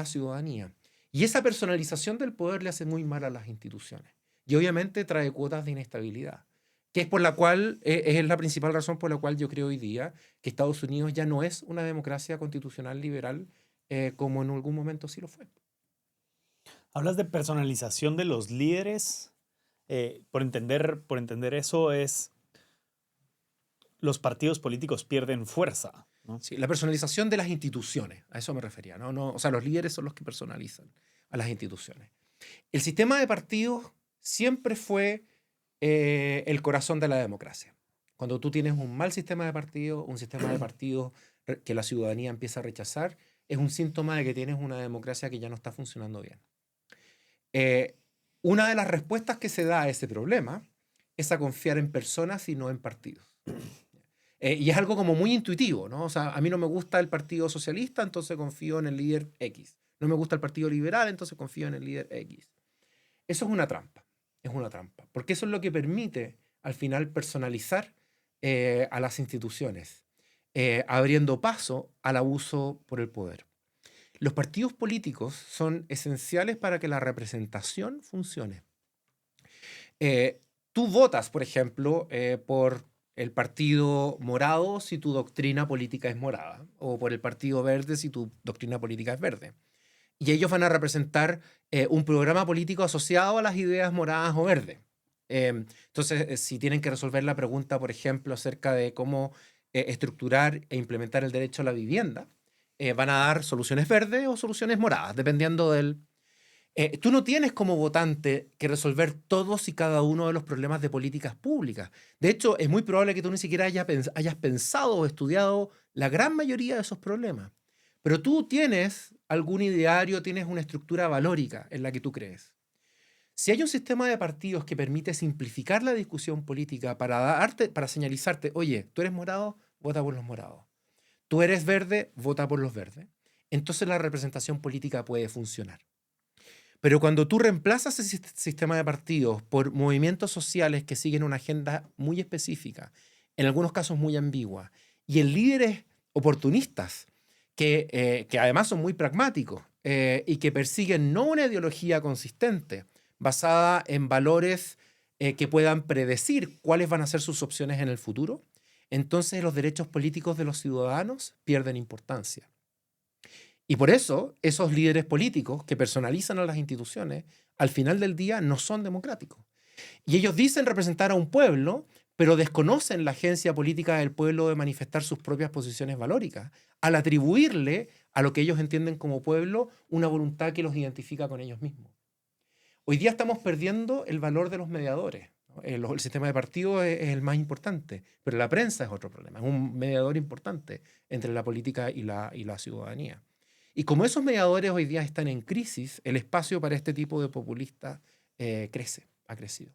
ciudadanía. Y esa personalización del poder le hace muy mal a las instituciones. Y obviamente trae cuotas de inestabilidad, que es por la cual, es la principal razón por la cual yo creo hoy día que Estados Unidos ya no es una democracia constitucional liberal como en algún momento sí lo fue. Hablas de personalización de los líderes. Por entender eso es, los partidos políticos pierden fuerza, ¿no? Sí, la personalización de las instituciones, a eso me refería, ¿no? O sea, los líderes son los que personalizan a las instituciones. El sistema de partidos siempre fue el corazón de la democracia. Cuando tú tienes un mal sistema de partidos, un sistema de partidos que la ciudadanía empieza a rechazar, es un síntoma de que tienes una democracia que ya no está funcionando bien. Una de las respuestas que se da a ese problema es a confiar en personas y no en partidos. Y es algo como muy intuitivo, ¿no? O sea, a mí no me gusta el Partido Socialista, entonces confío en el líder X. No me gusta el Partido Liberal, entonces confío en el líder X. Eso es una trampa. Es una trampa. Porque eso es lo que permite, al final, personalizar a las instituciones, abriendo paso al abuso por el poder. Los partidos políticos son esenciales para que la representación funcione. Tú votas, por ejemplo, por el partido morado si tu doctrina política es morada, o por el partido verde si tu doctrina política es verde. Y ellos van a representar un programa político asociado a las ideas moradas o verdes. Entonces, si tienen que resolver la pregunta, por ejemplo, acerca de cómo estructurar e implementar el derecho a la vivienda, van a dar soluciones verdes o soluciones moradas, dependiendo del... tú no tienes como votante que resolver todos y cada uno de los problemas de políticas públicas. De hecho, es muy probable que tú ni siquiera hayas pensado o estudiado la gran mayoría de esos problemas. Pero tú tienes algún ideario, tienes una estructura valórica en la que tú crees. Si hay un sistema de partidos que permite simplificar la discusión política para señalizarte, oye, tú eres morado, vota por los morados. Tú eres verde, vota por los verdes. Entonces la representación política puede funcionar. Pero cuando tú reemplazas ese sistema de partidos por movimientos sociales que siguen una agenda muy específica, en algunos casos muy ambigua, y en líderes oportunistas, que además son muy pragmáticos y que persiguen no una ideología consistente, basada en valores que puedan predecir cuáles van a ser sus opciones en el futuro, entonces los derechos políticos de los ciudadanos pierden importancia. Y por eso esos líderes políticos que personalizan a las instituciones, al final del día no son democráticos. Y ellos dicen representar a un pueblo, pero desconocen la agencia política del pueblo de manifestar sus propias posiciones valóricas, al atribuirle a lo que ellos entienden como pueblo una voluntad que los identifica con ellos mismos. Hoy día estamos perdiendo el valor de los mediadores, ¿no? El sistema de partidos es el más importante, pero la prensa es otro problema, es un mediador importante entre la política y la ciudadanía. Y como esos mediadores hoy día están en crisis, el espacio para este tipo de populistas ha crecido.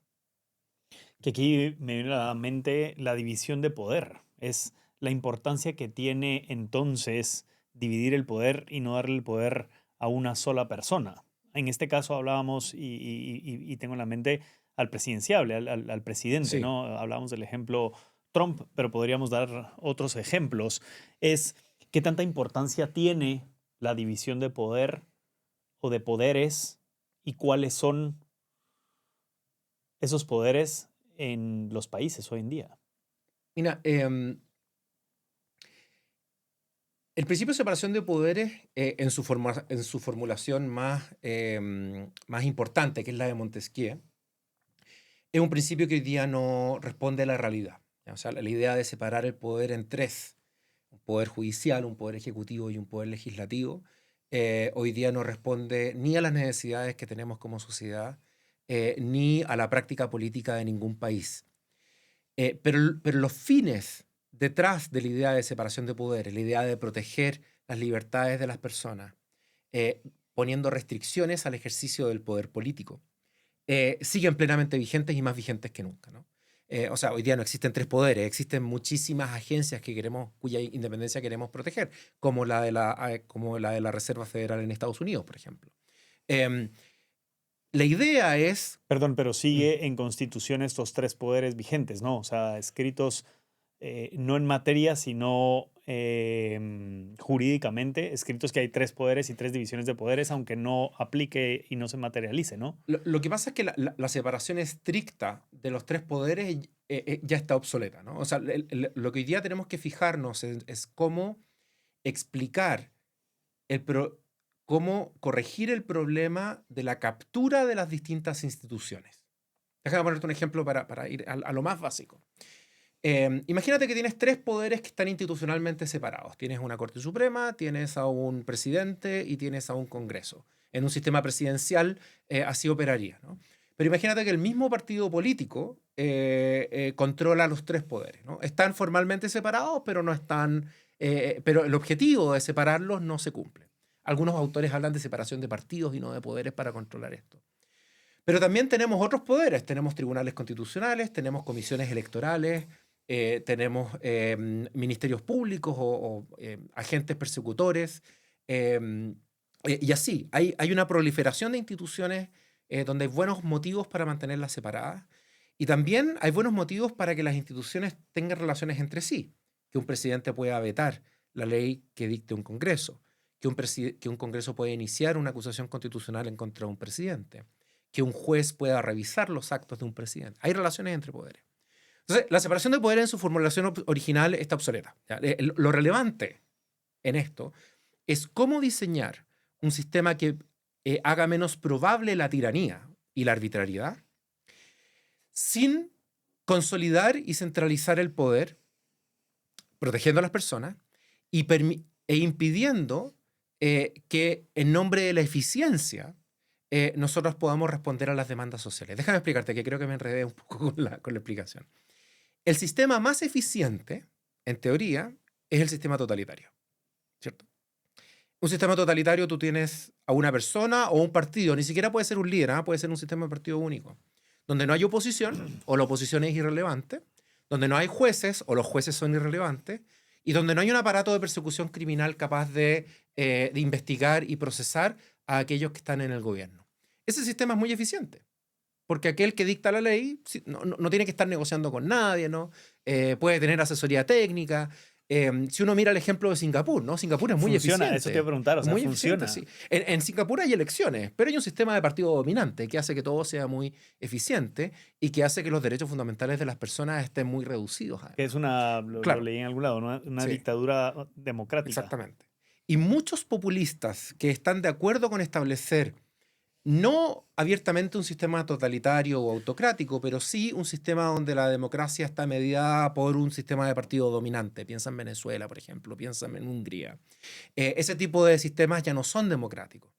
Que aquí me viene a la mente la división de poder. Es la importancia que tiene entonces dividir el poder y no darle el poder a una sola persona. En este caso hablábamos, y tengo en la mente al presidenciable, al presidente, Sí. ¿no? Hablábamos del ejemplo Trump, pero podríamos dar otros ejemplos. Es qué tanta importancia tiene la división de poder o de poderes y cuáles son esos poderes en los países hoy en día. Mira, el principio de separación de poderes, en su formulación más importante, que es la de Montesquieu, es un principio que hoy día no responde a la realidad. ¿Ya? O sea, la idea de separar el poder en tres, un poder judicial, un poder ejecutivo y un poder legislativo, hoy día no responde ni a las necesidades que tenemos como sociedad, ni a la práctica política de ningún país. Pero los fines detrás de la idea de separación de poderes, la idea de proteger las libertades de las personas, eh, poniendo restricciones al ejercicio del poder político, siguen plenamente vigentes y más vigentes que nunca, ¿no? O sea, hoy día no existen tres poderes, existen muchísimas agencias cuya independencia queremos proteger, como como la de la Reserva Federal en Estados Unidos, por ejemplo. Em, la idea es... Perdón, pero Mm, sigue en Constitución estos tres poderes vigentes, ¿no? O sea, escritos no en materia, sino jurídicamente, escritos que hay tres poderes y tres divisiones de poderes, aunque no aplique y no se materialice, ¿no? Lo que pasa es que la separación estricta de los tres poderes ya está obsoleta, ¿no? O sea, lo que hoy día tenemos que fijarnos es cómo explicar cómo corregir el problema de la captura de las distintas instituciones. Déjame ponerte un ejemplo para ir a lo más básico. Imagínate que tienes tres poderes que están institucionalmente separados. Tienes una Corte Suprema, tienes a un presidente y tienes a un Congreso. En un sistema presidencial así operaría, ¿no? Pero imagínate que el mismo partido político controla los tres poderes, ¿no? Están formalmente separados, pero no están, pero el objetivo de separarlos no se cumple. Algunos autores hablan de separación de partidos y no de poderes para controlar esto. Pero también tenemos otros poderes. Tenemos tribunales constitucionales, tenemos comisiones electorales, tenemos ministerios públicos o agentes persecutores. Y así, hay una proliferación de instituciones donde hay buenos motivos para mantenerlas separadas. Y también hay buenos motivos para que las instituciones tengan relaciones entre sí. Que un presidente pueda vetar la ley que dicte un Congreso. Que un Congreso pueda iniciar una acusación constitucional en contra de un presidente. Que un juez pueda revisar los actos de un presidente. Hay relaciones entre poderes. Entonces, la separación de poderes en su formulación original está obsoleta. ¿Ya? Lo relevante en esto es cómo diseñar un sistema que haga menos probable la tiranía y la arbitrariedad sin consolidar y centralizar el poder, protegiendo a las personas e impidiendo que en nombre de la eficiencia nosotros podamos responder a las demandas sociales. Déjame explicarte, que creo que me enredé un poco con la explicación. El sistema más eficiente, en teoría, es el sistema totalitario, ¿cierto? Un sistema totalitario, tú tienes a una persona o un partido, ni siquiera puede ser un líder, ¿eh? Puede ser un sistema de partido único, donde no hay oposición o la oposición es irrelevante, donde no hay jueces o los jueces son irrelevantes, y donde no hay un aparato de persecución criminal capaz de investigar y procesar a aquellos que están en el gobierno. Ese sistema es muy eficiente, porque aquel que dicta la ley no tiene que estar negociando con nadie, ¿no? Puede tener asesoría técnica. Si uno mira el ejemplo de Singapur, ¿no? Singapur es muy Funciona, eficiente. eso te iba a preguntar, o sea, muy funciona. eficiente, sí. En Singapur hay elecciones, pero hay un sistema de partido dominante que hace que todo sea muy eficiente y que hace que los derechos fundamentales de las personas estén muy reducidos. Que es lo Claro. leí en algún lado, una Sí. dictadura democrática. Exactamente. Y muchos populistas que están de acuerdo con establecer no abiertamente un sistema totalitario o autocrático, pero sí un sistema donde la democracia está mediada por un sistema de partido dominante. Piensa en Venezuela, por ejemplo, piensa en Hungría. Ese tipo de sistemas ya no son democráticos.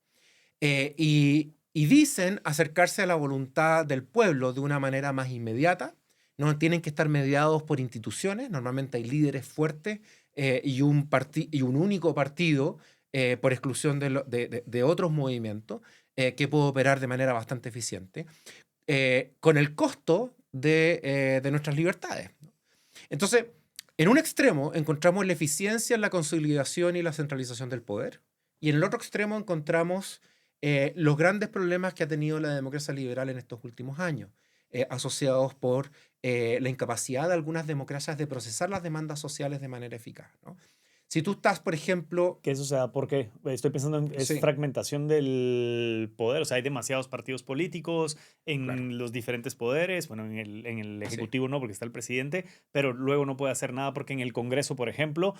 Y dicen acercarse a la voluntad del pueblo de una manera más inmediata. No tienen que estar mediados por instituciones. Normalmente hay líderes fuertes y un único partido, por exclusión de otros movimientos, que puede operar de manera bastante eficiente, con el costo de nuestras libertades. Entonces, en un extremo encontramos la eficiencia en la consolidación y la centralización del poder, y en el otro extremo encontramos los grandes problemas que ha tenido la democracia liberal en estos últimos años, asociados por la incapacidad de algunas democracias de procesar las demandas sociales de manera eficaz, ¿no? Si tú estás, por ejemplo... Que eso se da porque estoy pensando en es Sí, fragmentación del poder, o sea, hay demasiados partidos políticos claro, en los diferentes poderes, bueno, en el sí, Ejecutivo no, porque está el presidente, pero luego no puede hacer nada porque en el Congreso, por ejemplo,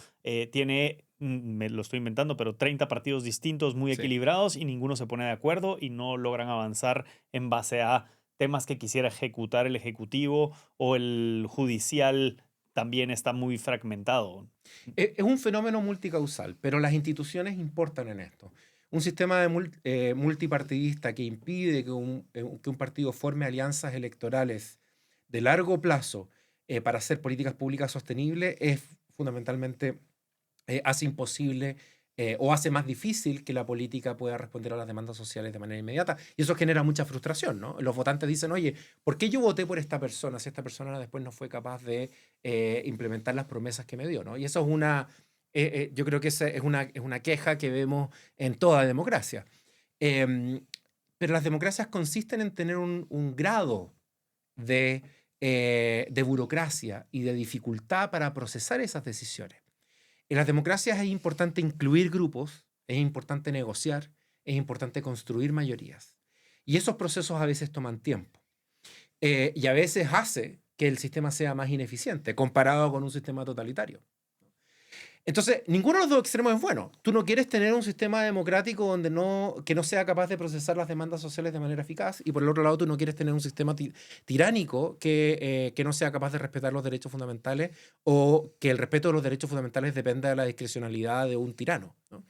tiene, me lo estoy inventando, pero 30 partidos distintos muy sí. equilibrados y ninguno se pone de acuerdo y no logran avanzar en base a temas que quisiera ejecutar el Ejecutivo o el judicial también está muy fragmentado. Es un fenómeno multicausal, pero las instituciones importan en esto. Un sistema multipartidista que impide que un partido forme alianzas electorales de largo plazo para hacer políticas públicas sostenibles es fundamentalmente hace imposible o hace más difícil que la política pueda responder a las demandas sociales de manera inmediata. Y eso genera mucha frustración, ¿no? Los votantes dicen, oye, ¿por qué yo voté por esta persona si esta persona después no fue capaz de implementar las promesas que me dio, ¿no? Y eso es yo creo que esa es una queja que vemos en toda democracia. Em, pero las democracias consisten en tener un grado de burocracia y de dificultad para procesar esas decisiones. En las democracias es importante incluir grupos, es importante negociar, es importante construir mayorías. Y esos procesos a veces toman tiempo. Y a veces hace que el sistema sea más ineficiente comparado con un sistema totalitario. Entonces, ninguno de los dos extremos es bueno. Tú no quieres tener un sistema democrático que no sea capaz de procesar las demandas sociales de manera eficaz, y por el otro lado tú no quieres tener un sistema tiránico que no sea capaz de respetar los derechos fundamentales, o que el respeto de los derechos fundamentales dependa de la discrecionalidad de un tirano, ¿no?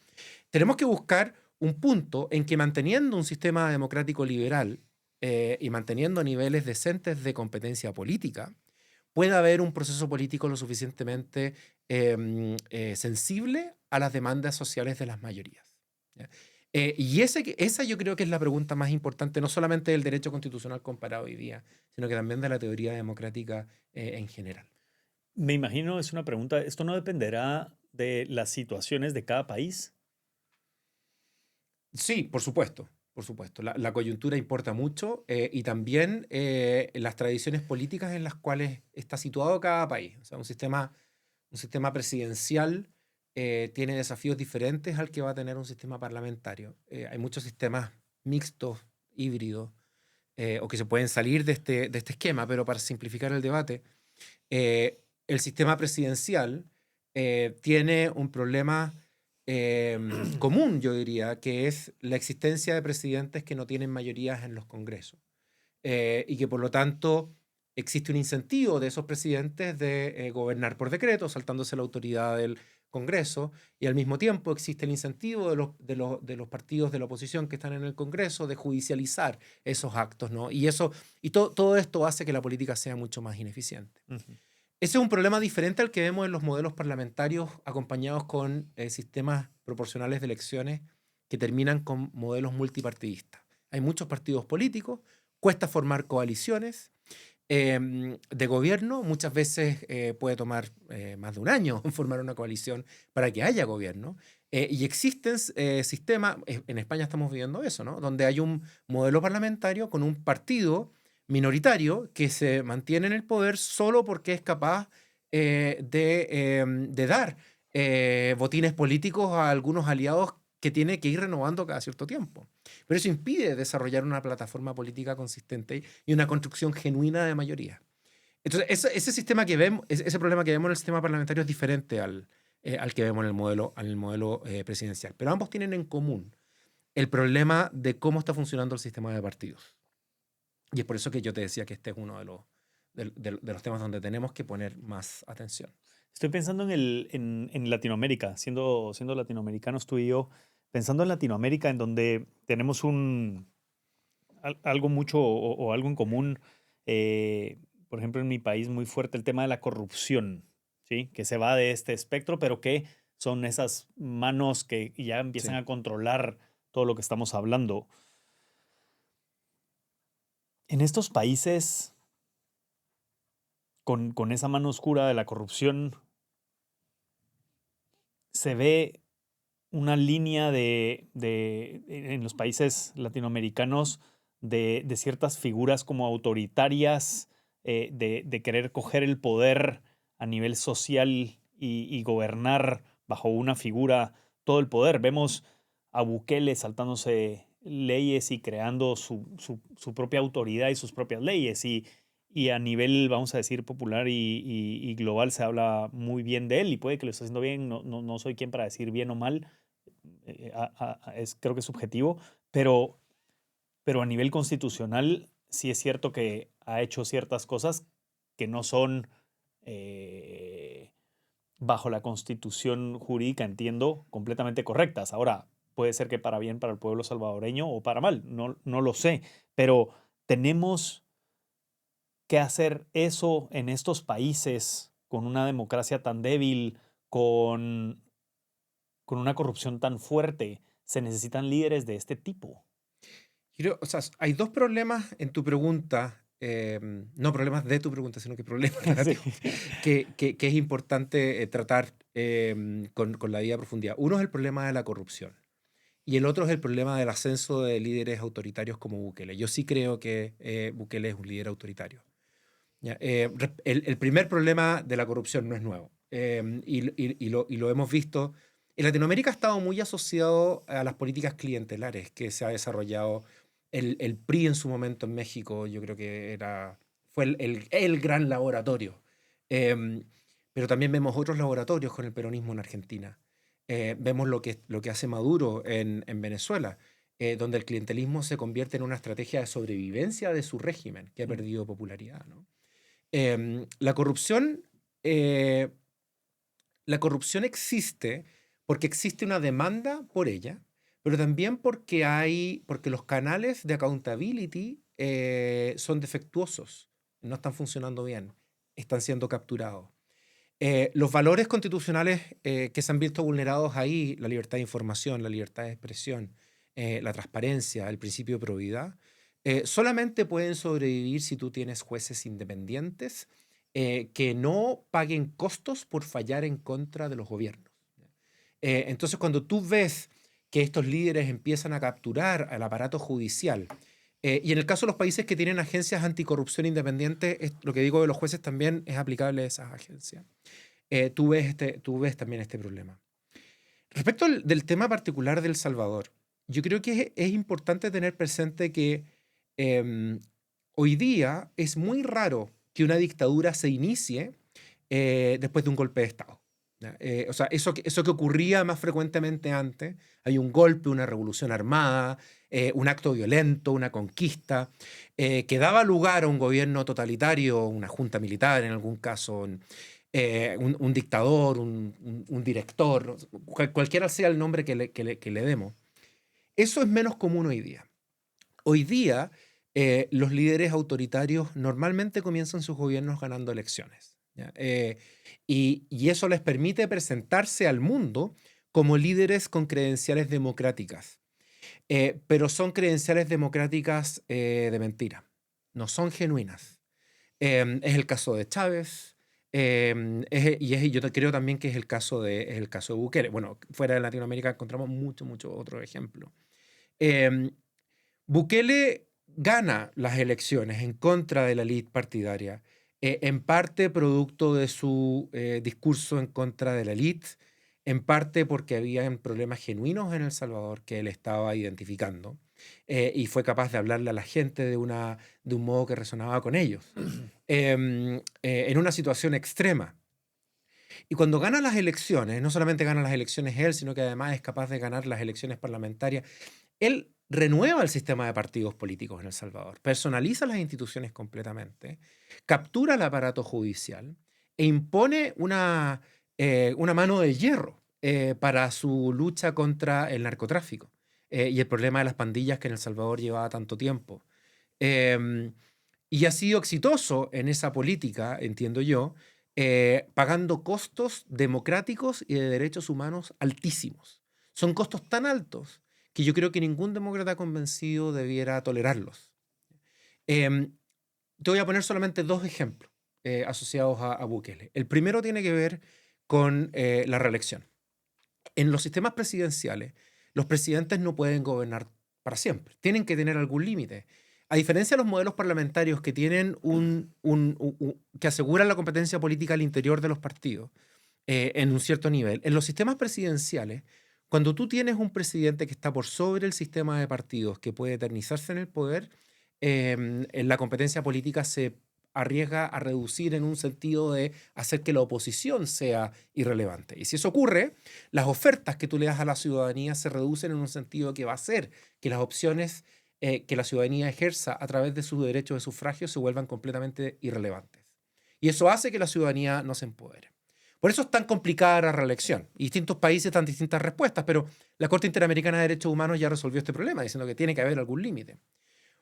Tenemos que buscar un punto en que, manteniendo un sistema democrático liberal y manteniendo niveles decentes de competencia política, pueda haber un proceso político lo suficientemente sensible a las demandas sociales de las mayorías, ¿ya? Esa yo creo que es la pregunta más importante, no solamente del derecho constitucional comparado hoy día, sino que también de la teoría democrática en general. Me imagino, es una pregunta, ¿esto no dependerá de las situaciones de cada país? Sí, por supuesto, por supuesto. La coyuntura importa mucho, y también las tradiciones políticas en las cuales está situado cada país. O sea, un sistema presidencial tiene desafíos diferentes al que va a tener un sistema parlamentario. Hay muchos sistemas mixtos, híbridos, o que se pueden salir de este esquema, pero para simplificar el debate, el sistema presidencial tiene un problema común, yo diría, que es la existencia de presidentes que no tienen mayorías en los congresos, y que por lo tanto existe un incentivo de esos presidentes de gobernar por decreto, saltándose la autoridad del Congreso, y al mismo tiempo existe el incentivo de los partidos de la oposición que están en el Congreso de judicializar esos actos, ¿no? Todo esto hace que la política sea mucho más ineficiente. Ujú. Ese es un problema diferente al que vemos en los modelos parlamentarios acompañados con sistemas proporcionales de elecciones que terminan con modelos multipartidistas. Hay muchos partidos políticos, cuesta formar coaliciones de gobierno. Muchas veces puede tomar más de un año formar una coalición para que haya gobierno. Y existen sistemas, en España estamos viviendo eso, ¿no? Donde hay un modelo parlamentario con un partido minoritario que se mantiene en el poder solo porque es capaz de dar botines políticos a algunos aliados que tiene que ir renovando cada cierto tiempo. Pero eso impide desarrollar una plataforma política consistente y una construcción genuina de mayoría. Entonces, ese sistema que vemos, ese problema que vemos en el sistema parlamentario es diferente al que vemos en el modelo presidencial. Pero ambos tienen en común el problema de cómo está funcionando el sistema de partidos. Y es por eso que yo te decía que este es uno de los temas donde tenemos que poner más atención. Estoy pensando en Latinoamérica, siendo latinoamericanos tú y yo, pensando en Latinoamérica en donde tenemos algo mucho o algo en común, por ejemplo en mi país muy fuerte el tema de la corrupción, ¿sí? Que se va de este espectro, pero que son esas manos que ya empiezan Sí. a controlar todo lo que estamos hablando. En estos países, con esa mano oscura de la corrupción, se ve una línea en los países latinoamericanos de ciertas figuras como autoritarias, de querer coger el poder a nivel social y gobernar bajo una figura todo el poder. Vemos a Bukele saltándose leyes y creando su propia autoridad y sus propias leyes. Y a nivel, vamos a decir, popular y global se habla muy bien de él y puede que lo esté haciendo bien. No soy quien para decir bien o mal. Creo que es subjetivo, pero a nivel constitucional sí es cierto que ha hecho ciertas cosas que no son bajo la constitución jurídica, entiendo, completamente correctas. Ahora, puede ser que para bien para el pueblo salvadoreño o para mal, no lo sé, pero tenemos que hacer eso en estos países con una democracia tan débil, con una corrupción tan fuerte. Se necesitan líderes de este tipo. O sea, hay dos problemas en tu pregunta, no problemas de tu pregunta, sino que problemas Sí. narrativos, que es importante tratar con la debida profundidad. Uno es el problema de la corrupción y el otro es el problema del ascenso de líderes autoritarios como Bukele. Yo sí creo que Bukele es un líder autoritario. ¿Ya? El primer problema de la corrupción no es nuevo y lo hemos visto. En Latinoamérica ha estado muy asociado a las políticas clientelares que se ha desarrollado el PRI en su momento en México. Yo creo que fue el gran laboratorio. Pero también vemos otros laboratorios con el peronismo en Argentina. Vemos lo que hace Maduro en Venezuela, donde el clientelismo se convierte en una estrategia de sobrevivencia de su régimen, que ha perdido popularidad, ¿no? La corrupción existe porque existe una demanda por ella, pero también porque los canales de accountability son defectuosos, no están funcionando bien, están siendo capturados. Los valores constitucionales que se han visto vulnerados ahí, la libertad de información, la libertad de expresión, la transparencia, el principio de probidad, solamente pueden sobrevivir si tú tienes jueces independientes que no paguen costos por fallar en contra de los gobiernos. Entonces, cuando tú ves que estos líderes empiezan a capturar al aparato judicial, y en el caso de los países que tienen agencias anticorrupción independientes, lo que digo de los jueces también es aplicable a esas agencias. Tú ves también este problema. Respecto del tema particular de El Salvador, yo creo que es importante tener presente que hoy día es muy raro que una dictadura se inicie después de un golpe de Estado. O sea, eso que ocurría más frecuentemente antes, hay un golpe, una revolución armada, un acto violento, una conquista, que daba lugar a un gobierno totalitario, una junta militar en algún caso, un dictador, un director, cualquiera sea el nombre que le demos. Eso es menos común hoy día. Hoy día, los líderes autoritarios normalmente comienzan sus gobiernos ganando elecciones. ¿Ya? Y eso les permite presentarse al mundo como líderes con credenciales democráticas. Pero son credenciales democráticas de mentira. No son genuinas. Es el caso de Chávez. Yo creo también que es el caso de Bukele. Bueno, fuera de Latinoamérica encontramos mucho otro ejemplo. Bukele gana las elecciones en contra de la élite partidaria, en parte producto de su discurso en contra de la élite, en parte porque había problemas genuinos en El Salvador que él estaba identificando y fue capaz de hablarle a la gente de un modo que resonaba con ellos, en una situación extrema. Y cuando gana las elecciones, no solamente gana las elecciones él, sino que además es capaz de ganar las elecciones parlamentarias, él renueva el sistema de partidos políticos en El Salvador, personaliza las instituciones completamente, captura el aparato judicial e impone una mano de hierro para su lucha contra el narcotráfico y el problema de las pandillas que en El Salvador llevaba tanto tiempo. Y ha sido exitoso en esa política, entiendo yo, pagando costos democráticos y de derechos humanos altísimos. Son costos tan altos que yo creo que ningún demócrata convencido debiera tolerarlos. Te voy a poner solamente dos ejemplos. asociados a Bukele. El primero tiene que ver con la reelección. En los sistemas presidenciales, los presidentes no pueden gobernar para siempre. Tienen que tener algún límite. A diferencia de los modelos parlamentarios que tienen que aseguran la competencia política al interior de los partidos en un cierto nivel, en los sistemas presidenciales, cuando tú tienes un presidente que está por sobre el sistema de partidos, que puede eternizarse en el poder, en la competencia política se arriesga a reducir en un sentido de hacer que la oposición sea irrelevante. Y si eso ocurre, las ofertas que tú le das a la ciudadanía se reducen en un sentido que va a hacer que las opciones que la ciudadanía ejerza a través de sus derechos de sufragio se vuelvan completamente irrelevantes. Y eso hace que la ciudadanía no se empodere. Por eso es tan complicada la reelección. Y distintos países dan distintas respuestas, pero la Corte Interamericana de Derechos Humanos ya resolvió este problema, diciendo que tiene que haber algún límite.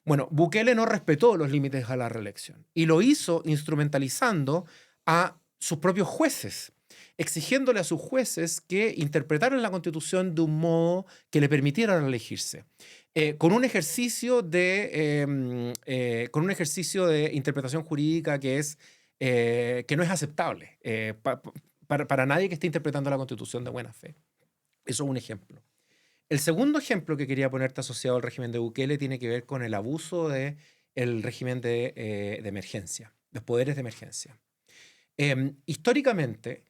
Bueno, Bukele no respetó los límites a la reelección y lo hizo instrumentalizando a sus propios jueces, exigiéndole a sus jueces que interpretaran la Constitución de un modo que le permitiera reelegirse, con un ejercicio de interpretación jurídica que no es aceptable para nadie que esté interpretando la Constitución de buena fe. Eso es un ejemplo. El segundo ejemplo que quería ponerte asociado al régimen de Bukele tiene que ver con el abuso del régimen de emergencia, los poderes de emergencia. Históricamente,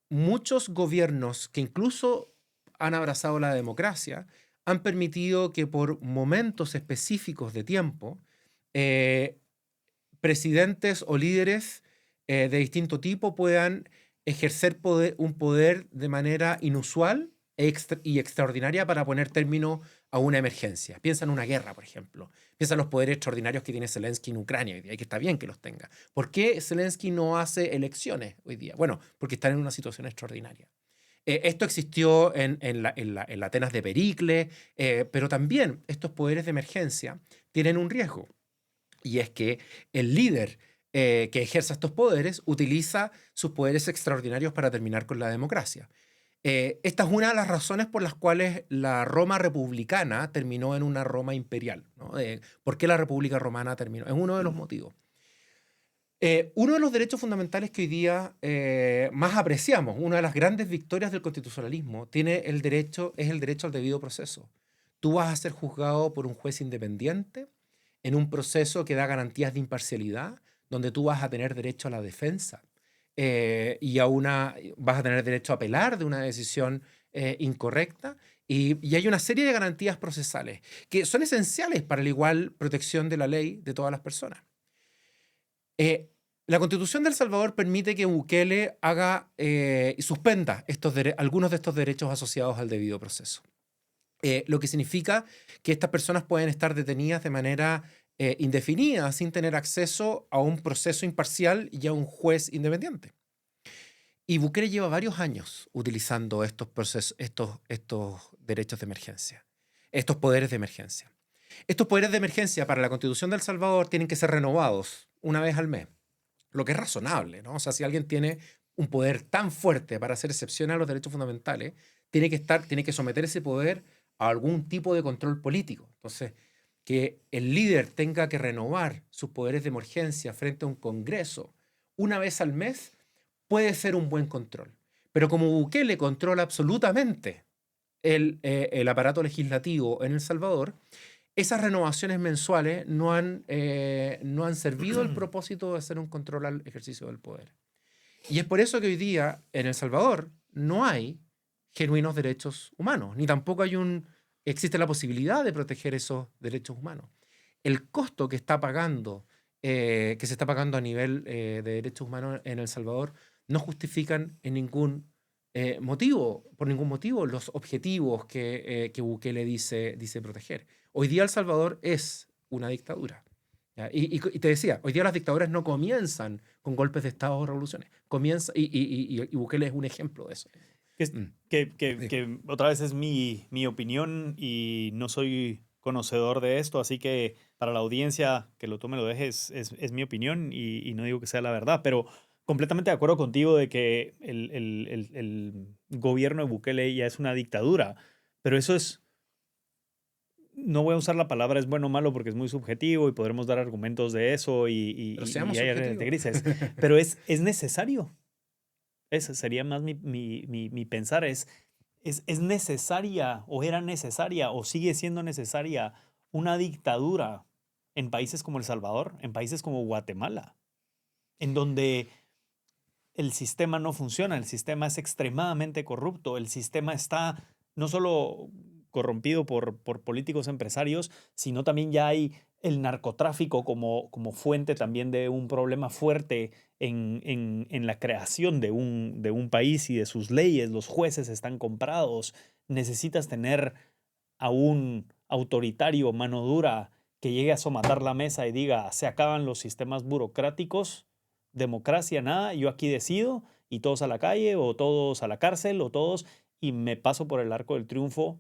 muchos gobiernos que incluso han abrazado la democracia han permitido que por momentos específicos de tiempo, presidentes o líderes de distinto tipo puedan ejercer un poder de manera inusual y extraordinaria para poner término a una emergencia. Piensa en una guerra, por ejemplo. Piensa en los poderes extraordinarios que tiene Zelensky en Ucrania hoy día, y que está bien que los tenga. ¿Por qué Zelensky no hace elecciones hoy día? Bueno, porque están en una situación extraordinaria. Esto existió en la Atenas de Pericles, pero también estos poderes de emergencia tienen un riesgo, y es que el líder que ejerza estos poderes utiliza sus poderes extraordinarios para terminar con la democracia. Esta es una de las razones por las cuales la Roma republicana terminó en una Roma imperial, ¿no? ¿Por qué la República Romana terminó? Es uno de los motivos. Uno de los derechos fundamentales que hoy día más apreciamos, una de las grandes victorias del constitucionalismo, es el derecho al debido proceso. Tú vas a ser juzgado por un juez independiente en un proceso que da garantías de imparcialidad, donde tú vas a tener derecho a la defensa. Vas a tener derecho a apelar de una decisión incorrecta y hay una serie de garantías procesales que son esenciales para la igual protección de la ley de todas las personas. La Constitución de El Salvador permite que Bukele suspenda algunos de estos derechos asociados al debido proceso, lo que significa que estas personas pueden estar detenidas de manera indefinida sin tener acceso a un proceso imparcial y a un juez independiente. Y Bukele lleva varios años utilizando estos derechos de emergencia, estos poderes de emergencia. Estos poderes de emergencia para la Constitución de El Salvador tienen que ser renovados una vez al mes, lo que es razonable, ¿no? O sea, si alguien tiene un poder tan fuerte para hacer excepción a los derechos fundamentales, tiene que someter ese poder a algún tipo de control político. Entonces, que el líder tenga que renovar sus poderes de emergencia frente a un Congreso una vez al mes puede ser un buen control. Pero como Bukele controla absolutamente el aparato legislativo en El Salvador, esas renovaciones mensuales no han servido el propósito de hacer un control al ejercicio del poder. Y es por eso que hoy día en El Salvador no hay genuinos derechos humanos, ni tampoco existe la posibilidad de proteger esos derechos humanos. El costo que se está pagando a nivel de derechos humanos en El Salvador no justifican por ningún motivo los objetivos que Bukele dice proteger. Hoy día El Salvador es una dictadura. ¿Ya? Y te decía, hoy día las dictaduras no comienzan con golpes de Estado o revoluciones. Y Bukele es un ejemplo de eso. Que otra vez es mi opinión y no soy conocedor de esto, así que para la audiencia que lo tome lo deje es mi opinión y no digo que sea la verdad, pero completamente de acuerdo contigo de que el gobierno de Bukele ya es una dictadura, pero eso es no voy a usar la palabra es bueno o malo porque es muy subjetivo y podremos dar argumentos de eso Pero y seamos hay subjetivos. grises, pero es necesario. Ese sería más mi pensar, es necesaria o era necesaria o sigue siendo necesaria una dictadura en países como El Salvador, en países como Guatemala, en donde el sistema no funciona, el sistema es extremadamente corrupto, el sistema está no solo corrompido por políticos empresarios, sino también ya hay el narcotráfico como fuente también de un problema fuerte en la creación de un país y de sus leyes. Los jueces están comprados. Necesitas tener a un autoritario, mano dura, que llegue a somatar la mesa y diga, se acaban los sistemas burocráticos, democracia, nada, yo aquí decido y todos a la calle o todos a la cárcel o todos y me paso por el arco del triunfo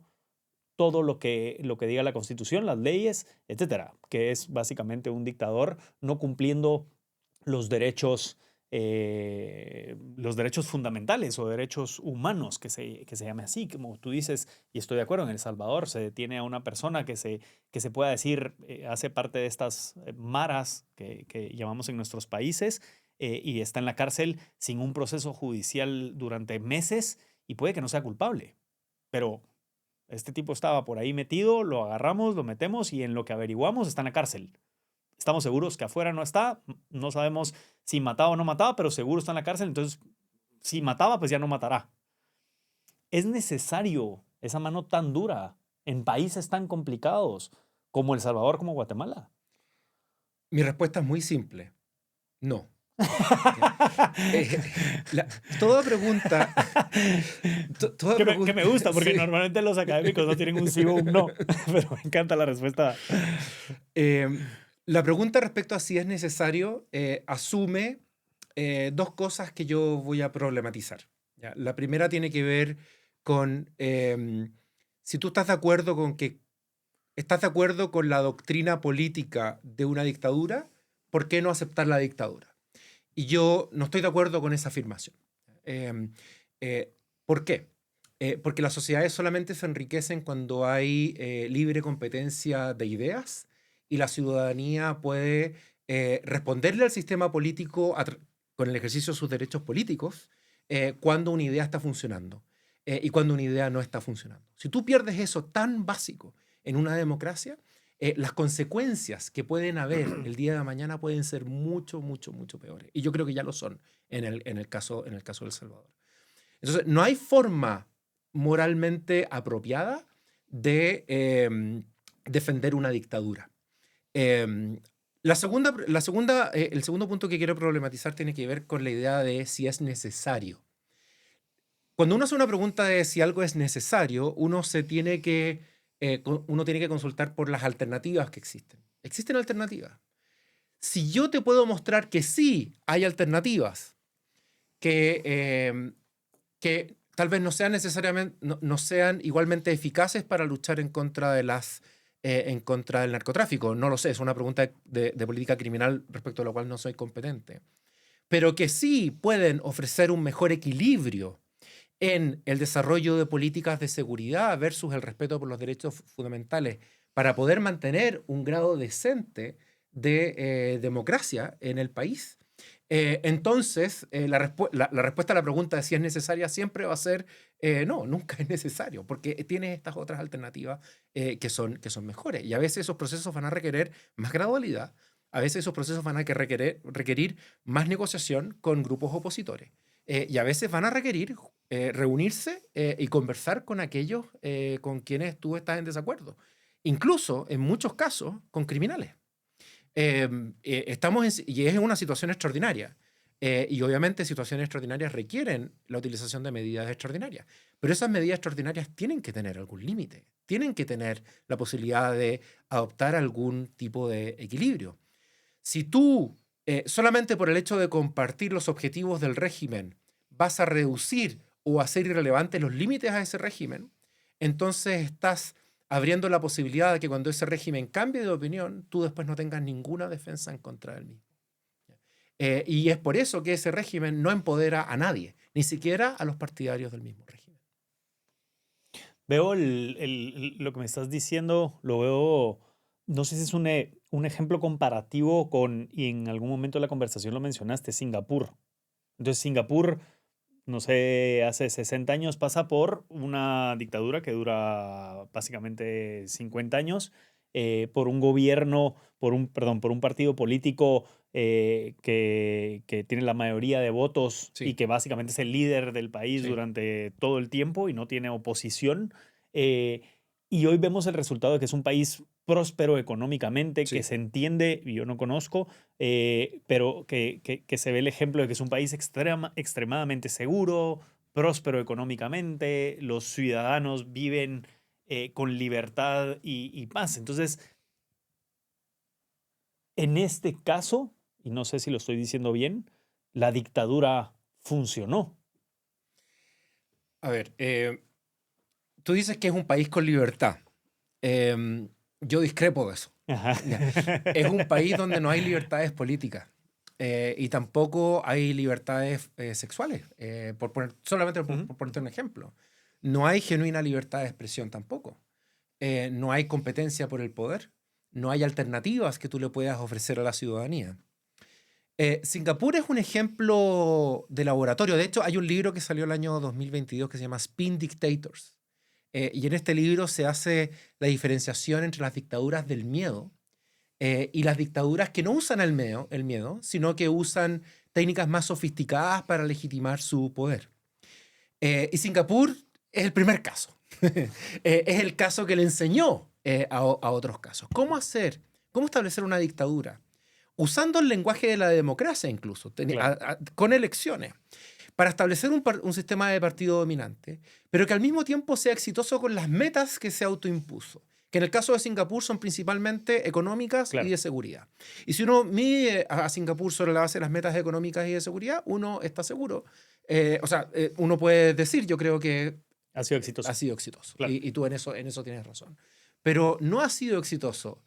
todo lo que diga la Constitución, las leyes, etcétera, que es básicamente un dictador no cumpliendo los derechos fundamentales o derechos humanos, que se llame así, como tú dices, y estoy de acuerdo, en El Salvador se detiene a una persona que se pueda decir hace parte de estas maras que llamamos en nuestros países y está en la cárcel sin un proceso judicial durante meses y puede que no sea culpable, pero este tipo estaba por ahí metido, lo agarramos, lo metemos y en lo que averiguamos está en la cárcel. Estamos seguros que afuera no está, no sabemos si mataba o no mataba, pero seguro está en la cárcel, entonces si mataba, pues ya no matará. Es necesario esa mano tan dura en países tan complicados como El Salvador, como Guatemala. Mi respuesta es muy simple. No. Toda pregunta... Que me gusta, porque sí. normalmente los académicos no tienen un sí o un no, pero me encanta la respuesta. La pregunta respecto a si es necesario asume dos cosas que yo voy a problematizar. ¿Ya? La primera tiene que ver con si tú estás de acuerdo con la doctrina política de una dictadura, ¿por qué no aceptar la dictadura? Y yo no estoy de acuerdo con esa afirmación. ¿Por qué? Porque las sociedades solamente se enriquecen cuando hay libre competencia de ideas y la ciudadanía puede responderle al sistema político con el ejercicio de sus derechos políticos cuando una idea está funcionando y cuando una idea no está funcionando. Si tú pierdes eso tan básico en una democracia, las consecuencias que pueden haber el día de mañana pueden ser mucho, mucho, mucho peores. Y yo creo que ya lo son en el caso de El Salvador. Entonces, no hay forma moralmente apropiada de defender una dictadura. El segundo punto que quiero problematizar tiene que ver con la idea de si es necesario. Cuando uno hace una pregunta de si algo es necesario, uno tiene que consultar por las alternativas que existen. ¿Existen alternativas? Si yo te puedo mostrar que sí hay alternativas, que tal vez no sean necesariamente, no sean igualmente eficaces para luchar en contra del narcotráfico. No lo sé, es una pregunta de política criminal respecto a la cual no soy competente. Pero que sí pueden ofrecer un mejor equilibrio en el desarrollo de políticas de seguridad versus el respeto por los derechos fundamentales para poder mantener un grado decente de democracia en el país. Entonces, la respuesta a la pregunta de si es necesaria siempre va a ser no, nunca es necesario, porque tiene estas otras alternativas que son mejores. Y a veces esos procesos van a requerir más gradualidad, a veces esos procesos van a requerir más negociación con grupos opositores. Y a veces van a requerir reunirse y conversar con aquellos con quienes tú estás en desacuerdo. Incluso, en muchos casos, con criminales. Y es una situación extraordinaria. Y obviamente situaciones extraordinarias requieren la utilización de medidas extraordinarias. Pero esas medidas extraordinarias tienen que tener algún límite. Tienen que tener la posibilidad de adoptar algún tipo de equilibrio. Si tú, solamente por el hecho de compartir los objetivos del régimen, vas a reducir o hacer irrelevantes los límites a ese régimen, entonces estás abriendo la posibilidad de que cuando ese régimen cambie de opinión, tú después no tengas ninguna defensa en contra del mismo. Y es por eso que ese régimen no empodera a nadie, ni siquiera a los partidarios del mismo régimen. Veo lo que me estás diciendo, lo veo, no sé si es un ejemplo comparativo con, y en algún momento de la conversación lo mencionaste, Singapur. Entonces, Singapur, no sé, hace 60 años pasa por una dictadura que dura básicamente 50 años, por un gobierno, por un partido político que tiene la mayoría de votos y Sí, que básicamente es el líder del país sí, durante todo el tiempo y no tiene oposición. eh, y hoy vemos el resultado de que es un país próspero económicamente, que sí. se entiende, y yo no conozco, pero que se ve el ejemplo de que es un país extremadamente seguro, próspero económicamente, los ciudadanos viven con libertad y paz. Entonces, en este caso, y no sé si lo estoy diciendo bien, la dictadura funcionó. A ver, tú dices que es un país con libertad. Yo discrepo de eso. Ajá. Ya. Es un país donde no hay libertades políticas y tampoco hay libertades sexuales, solamente Ujú. por ponerte un ejemplo. No hay genuina libertad de expresión tampoco. No hay competencia por el poder. No hay alternativas que tú le puedas ofrecer a la ciudadanía. Singapur es un ejemplo de laboratorio. De hecho, hay un libro que salió el año 2022 que se llama Spin Dictators. Y en este libro se hace la diferenciación entre las dictaduras del miedo y las dictaduras que no usan el miedo, sino que usan técnicas más sofisticadas para legitimar su poder. Y Singapur es el primer caso. Es el caso que le enseñó a otros casos. ¿Cómo hacer? ¿Cómo establecer una dictadura? Usando el lenguaje de la democracia incluso, Claro. con elecciones, para establecer un sistema de partido dominante, pero que al mismo tiempo sea exitoso con las metas que se autoimpuso, que en el caso de Singapur son principalmente económicas y Claro. de seguridad. Y si uno mide a Singapur sobre la base de las metas económicas y de seguridad, uno está seguro. Uno puede decir, yo creo que Ha sido ha exitoso. sido exitoso. Claro. Y tú en eso tienes razón. Pero no ha sido exitoso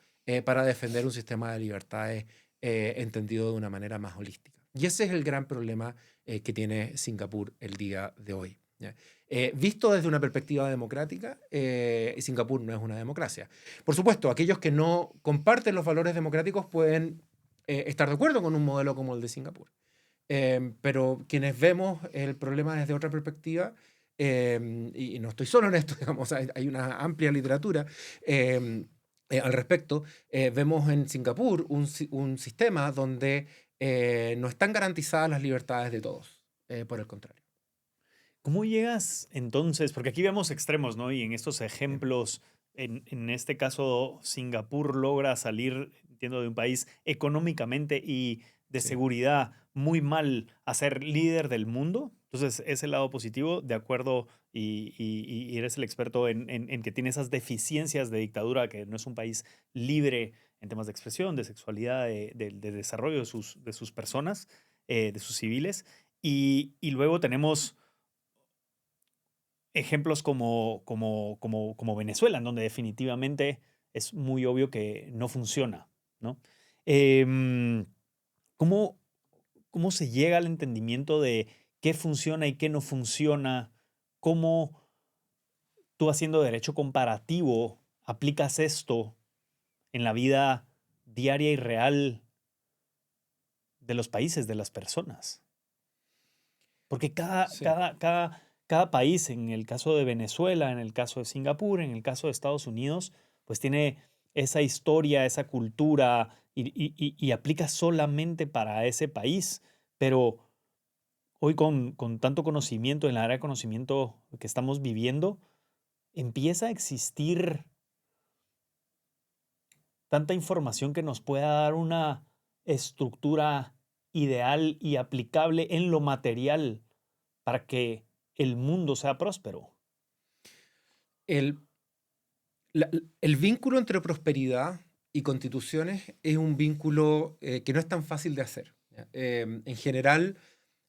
para defender un sistema de libertades entendido de una manera más holística. Y ese es el gran problema que tiene Singapur el día de hoy. ¿Ya? Visto desde una perspectiva democrática, Singapur no es una democracia. Por supuesto, aquellos que no comparten los valores democráticos pueden estar de acuerdo con un modelo como el de Singapur. Pero quienes vemos el problema desde otra perspectiva, y no estoy solo en esto, digamos, hay una amplia literatura al respecto, vemos en Singapur un sistema donde no están garantizadas las libertades de todos, por el contrario. ¿Cómo llegas entonces? Porque aquí vemos extremos, ¿no? Y en estos Sí, ejemplos, en este caso, Singapur logra salir, entiendo, de un país económicamente y de sí. seguridad muy mal a ser líder del mundo. Entonces, ese lado positivo, de acuerdo, y eres el experto en que tiene esas deficiencias de dictadura, que no es un país libre en temas de expresión, de sexualidad, de desarrollo de sus personas, de sus civiles. Y luego tenemos ejemplos como Venezuela, en donde definitivamente es muy obvio que no funciona, ¿no? Em, ¿cómo, ¿Cómo se llega al entendimiento de qué funciona y qué no funciona? ¿Cómo tú, haciendo derecho comparativo, aplicas esto en la vida diaria y real de los países, de las personas? Porque Sí. cada país, en el caso de Venezuela, en el caso de Singapur, en el caso de Estados Unidos, pues tiene esa historia, esa cultura y aplica solamente para ese país. Pero hoy con tanto conocimiento, en la era de conocimiento que estamos viviendo, empieza a existir tanta información que nos pueda dar una estructura ideal y aplicable en lo material para que el mundo sea próspero. El, el vínculo entre prosperidad y constituciones es un vínculo que no es tan fácil de hacer. ¿Ya? En general,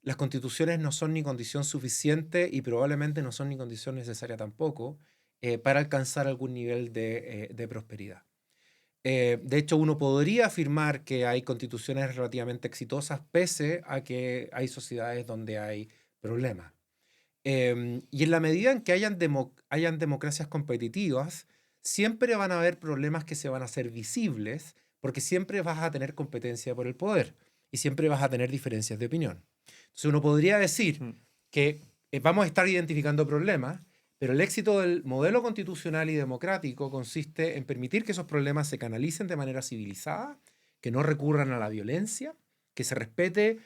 las constituciones no son ni condición suficiente y probablemente no son ni condición necesaria tampoco para alcanzar algún nivel de prosperidad. De hecho, uno podría afirmar que hay constituciones relativamente exitosas pese a que hay sociedades donde hay problemas. Y en la medida en que hayan democracias competitivas, siempre van a haber problemas que se van a hacer visibles, porque siempre vas a tener competencia por el poder y siempre vas a tener diferencias de opinión. Entonces uno podría decir que vamos a estar identificando problemas, pero el éxito del modelo constitucional y democrático consiste en permitir que esos problemas se canalicen de manera civilizada, que no recurran a la violencia, que se respeten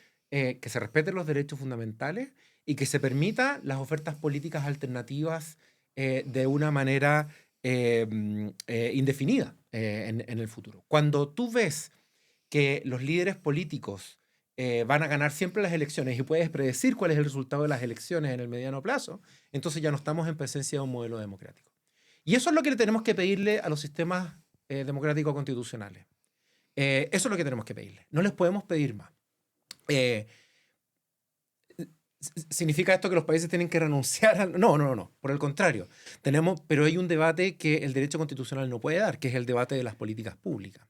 los derechos fundamentales y que se permita las ofertas políticas alternativas de una manera indefinida en el futuro. Cuando tú ves que los líderes políticos van a ganar siempre las elecciones y puedes predecir cuál es el resultado de las elecciones en el mediano plazo, entonces ya no estamos en presencia de un modelo democrático. Y eso es lo que le tenemos que pedirle a los sistemas democráticos constitucionales. Eso es lo que tenemos que pedirle. No les podemos pedir más. ¿Significa esto que los países tienen que renunciar? No. Por el contrario. Pero hay un debate que el derecho constitucional no puede dar, que es el debate de las políticas públicas.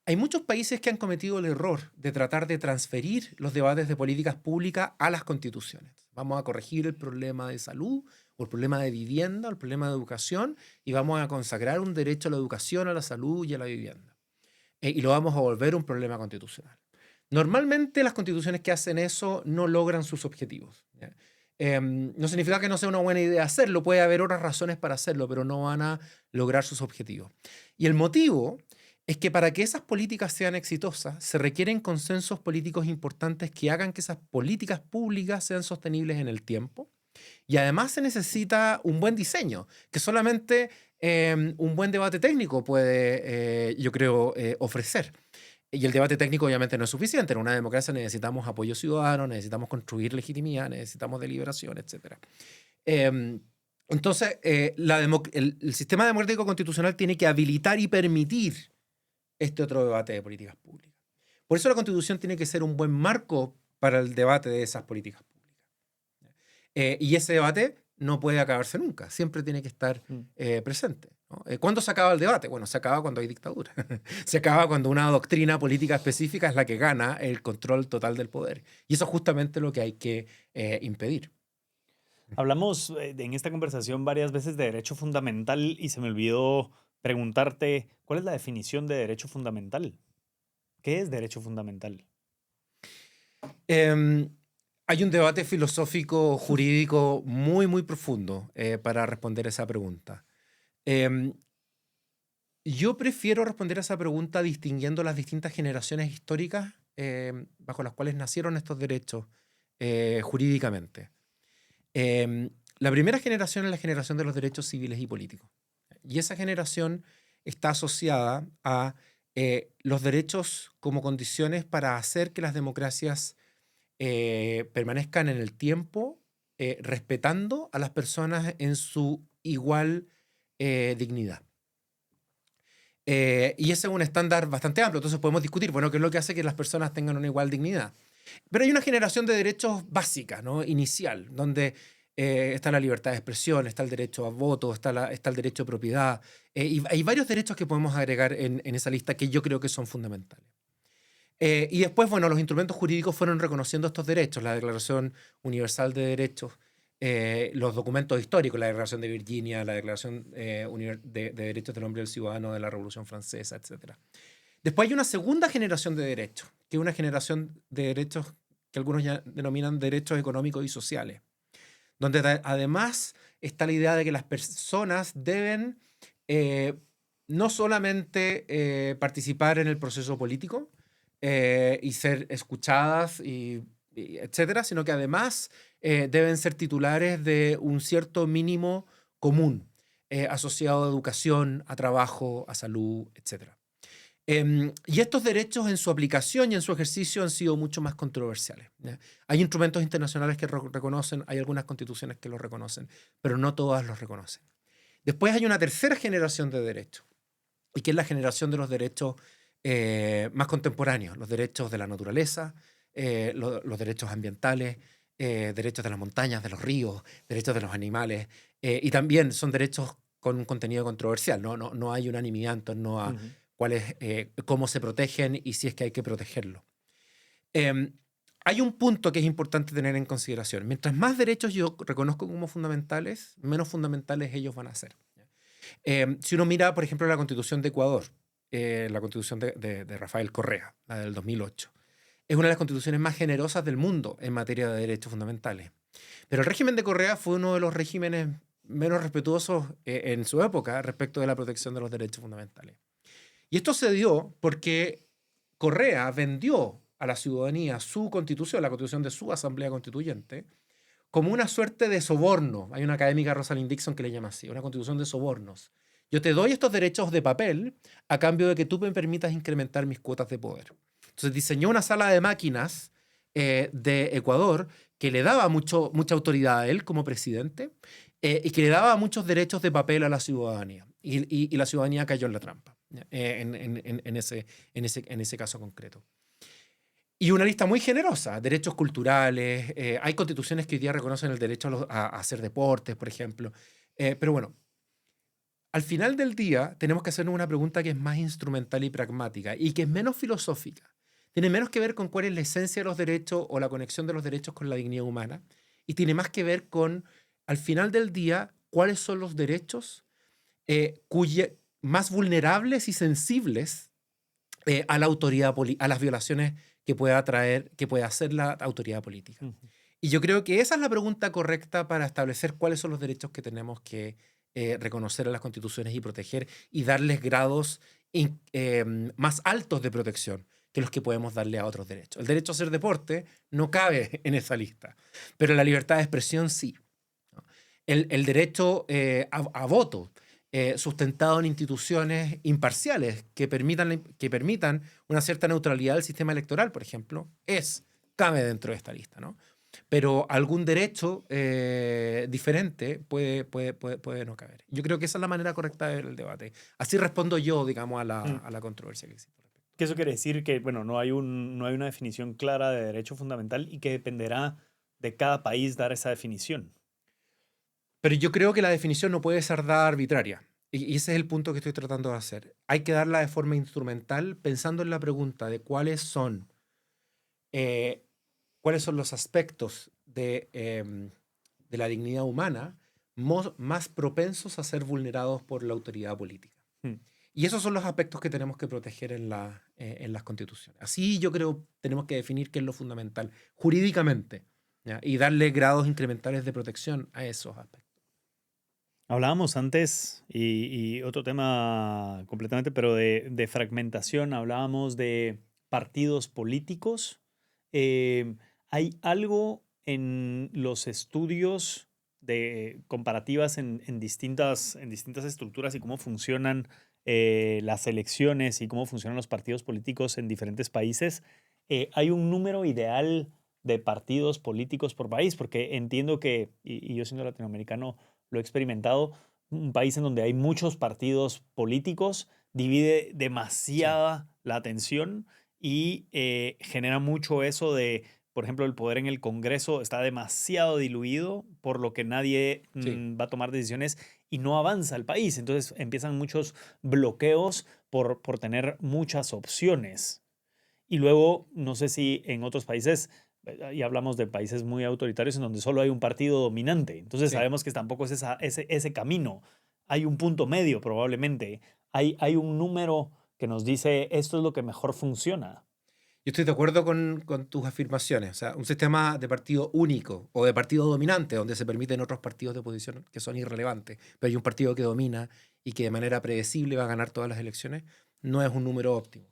Hay muchos países que han cometido el error de tratar de transferir los debates de políticas públicas a las constituciones. Vamos a corregir el problema de salud, o el problema de vivienda, o el problema de educación, y vamos a consagrar un derecho a la educación, a la salud y a la vivienda. Y lo vamos a volver un problema constitucional. Normalmente las constituciones que hacen eso no logran sus objetivos. No significa que no sea una buena idea hacerlo, puede haber otras razones para hacerlo, pero no van a lograr sus objetivos. Y el motivo es que para que esas políticas sean exitosas, se requieren consensos políticos importantes que hagan que esas políticas públicas sean sostenibles en el tiempo. Y además se necesita un buen diseño, que solamente un buen debate técnico puede, yo creo, ofrecer. Y el debate técnico obviamente no es suficiente. En una democracia necesitamos apoyo ciudadano, necesitamos construir legitimidad, necesitamos deliberación, etc. Entonces, el sistema democrático constitucional tiene que habilitar y permitir este otro debate de políticas públicas. Por eso la Constitución tiene que ser un buen marco para el debate de esas políticas públicas. Y ese debate no puede acabarse nunca, siempre tiene que estar presente, ¿no? ¿Cuándo se acaba el debate? Bueno, se acaba cuando hay dictadura. Se acaba cuando una doctrina política específica es la que gana el control total del poder. Y eso es justamente lo que hay que impedir. Hablamos en esta conversación varias veces de derecho fundamental y se me olvidó preguntarte, ¿cuál es la definición de derecho fundamental? ¿Qué es derecho fundamental? Hay un debate filosófico, jurídico muy, muy profundo para responder esa pregunta. Yo prefiero responder a esa pregunta distinguiendo las distintas generaciones históricas bajo las cuales nacieron estos derechos jurídicamente. La primera generación es la generación de los derechos civiles y políticos. Y esa generación está asociada a los derechos como condiciones para hacer que las democracias permanezcan en el tiempo, respetando a las personas en su igual dignidad. Y ese es un estándar bastante amplio, entonces podemos discutir, bueno, qué es lo que hace que las personas tengan una igual dignidad. Pero hay una generación de derechos básicas, ¿no? Inicial, donde está la libertad de expresión, está el derecho a voto, está el derecho de propiedad. Y hay varios derechos que podemos agregar en esa lista que yo creo que son fundamentales. Y después, bueno, los instrumentos jurídicos fueron reconociendo estos derechos, la Declaración Universal de Derechos, los documentos históricos, la Declaración de Virginia, la Declaración de Derechos del Hombre y del Ciudadano de la Revolución Francesa, etc. Después hay una segunda generación de derechos, que es una generación de derechos que algunos ya denominan derechos económicos y sociales, donde además está la idea de que las personas deben no solamente participar en el proceso político y ser escuchadas, etcétera, sino que además deben ser titulares de un cierto mínimo común asociado a educación, a trabajo, a salud, etcétera. Y estos derechos en su aplicación y en su ejercicio han sido mucho más controversiales, ¿ya? Hay instrumentos internacionales que reconocen, hay algunas constituciones que los reconocen, pero no todas los reconocen. Después hay una tercera generación de derechos, y que es la generación de los derechos más contemporáneos, los derechos de la naturaleza, los derechos ambientales, derechos de las montañas, de los ríos, derechos de los animales, y también son derechos con un contenido controversial, no hay unanimidad en torno a cómo se protegen y si es que hay que protegerlo. hay un punto que es importante tener en consideración. Mientras más derechos yo reconozco como fundamentales, menos fundamentales ellos van a ser. Si uno mira, por ejemplo, la Constitución de Ecuador, la Constitución de Rafael Correa, la del 2008, es una de las constituciones más generosas del mundo en materia de derechos fundamentales. Pero el régimen de Correa fue uno de los regímenes menos respetuosos en su época respecto de la protección de los derechos fundamentales. Y esto se dio porque Correa vendió a la ciudadanía su constitución, la constitución de su asamblea constituyente, como una suerte de soborno. Hay una académica, Rosalind Dixon, que le llama así, una constitución de sobornos. Yo te doy estos derechos de papel a cambio de que tú me permitas incrementar mis cuotas de poder. Entonces diseñó una sala de máquinas de Ecuador que le daba mucha autoridad a él como presidente y que le daba muchos derechos de papel a la ciudadanía. Y la ciudadanía cayó en la trampa en ese caso concreto. Y una lista muy generosa, derechos culturales. Hay constituciones que hoy día reconocen el derecho a hacer deportes, por ejemplo. Pero bueno, al final del día tenemos que hacernos una pregunta que es más instrumental y pragmática y que es menos filosófica. Tiene menos que ver con cuál es la esencia de los derechos o la conexión de los derechos con la dignidad humana y tiene más que ver con, al final del día, cuáles son los derechos más vulnerables y sensibles a la autoridad a las violaciones que pueda hacer la autoridad política. Y yo creo que esa es la pregunta correcta para establecer cuáles son los derechos que tenemos que reconocer en las constituciones y proteger y darles grados más altos de protección que los que podemos darle a otros derechos. El derecho a hacer deporte no cabe en esa lista, pero la libertad de expresión sí, ¿no? El derecho a voto, sustentado en instituciones imparciales que permitan una cierta neutralidad del sistema electoral, por ejemplo, cabe dentro de esta lista, ¿no? Pero algún derecho diferente puede no caber. Yo creo que esa es la manera correcta de ver el debate. Así respondo yo, digamos, a la controversia que existe. ¿Qué eso quiere decir? Que, bueno, no hay una definición clara de derecho fundamental y que dependerá de cada país dar esa definición. Pero yo creo que la definición no puede ser dada arbitraria. Y ese es el punto que estoy tratando de hacer. Hay que darla de forma instrumental pensando en la pregunta de cuáles son los aspectos de la dignidad humana más propensos a ser vulnerados por la autoridad política. Y esos son los aspectos que tenemos que proteger en las constituciones. Así yo creo tenemos que definir qué es lo fundamental jurídicamente, ¿ya? Y darle grados incrementales de protección a esos aspectos. Hablábamos antes, y otro tema completamente, pero de fragmentación, hablábamos de partidos políticos. ¿Hay algo en los estudios de comparativas en distintas estructuras y cómo funcionan las elecciones y cómo funcionan los partidos políticos en diferentes países? ¿Hay un número ideal de partidos políticos por país? Porque entiendo que, y yo siendo latinoamericano lo he experimentado, un país en donde hay muchos partidos políticos divide demasiada la atención y genera mucho eso de, por ejemplo, el poder en el Congreso está demasiado diluido, por lo que nadie va a tomar decisiones y no avanza el país. Entonces empiezan muchos bloqueos por tener muchas opciones. Y luego, no sé si en otros países, y hablamos de países muy autoritarios en donde solo hay un partido dominante. Entonces sabemos que tampoco es ese camino. Hay un punto medio probablemente. Hay un número que nos dice esto es lo que mejor funciona. Yo estoy de acuerdo con tus afirmaciones. O sea, un sistema de partido único o de partido dominante, donde se permiten otros partidos de oposición que son irrelevantes, pero hay un partido que domina y que de manera predecible va a ganar todas las elecciones, no es un número óptimo.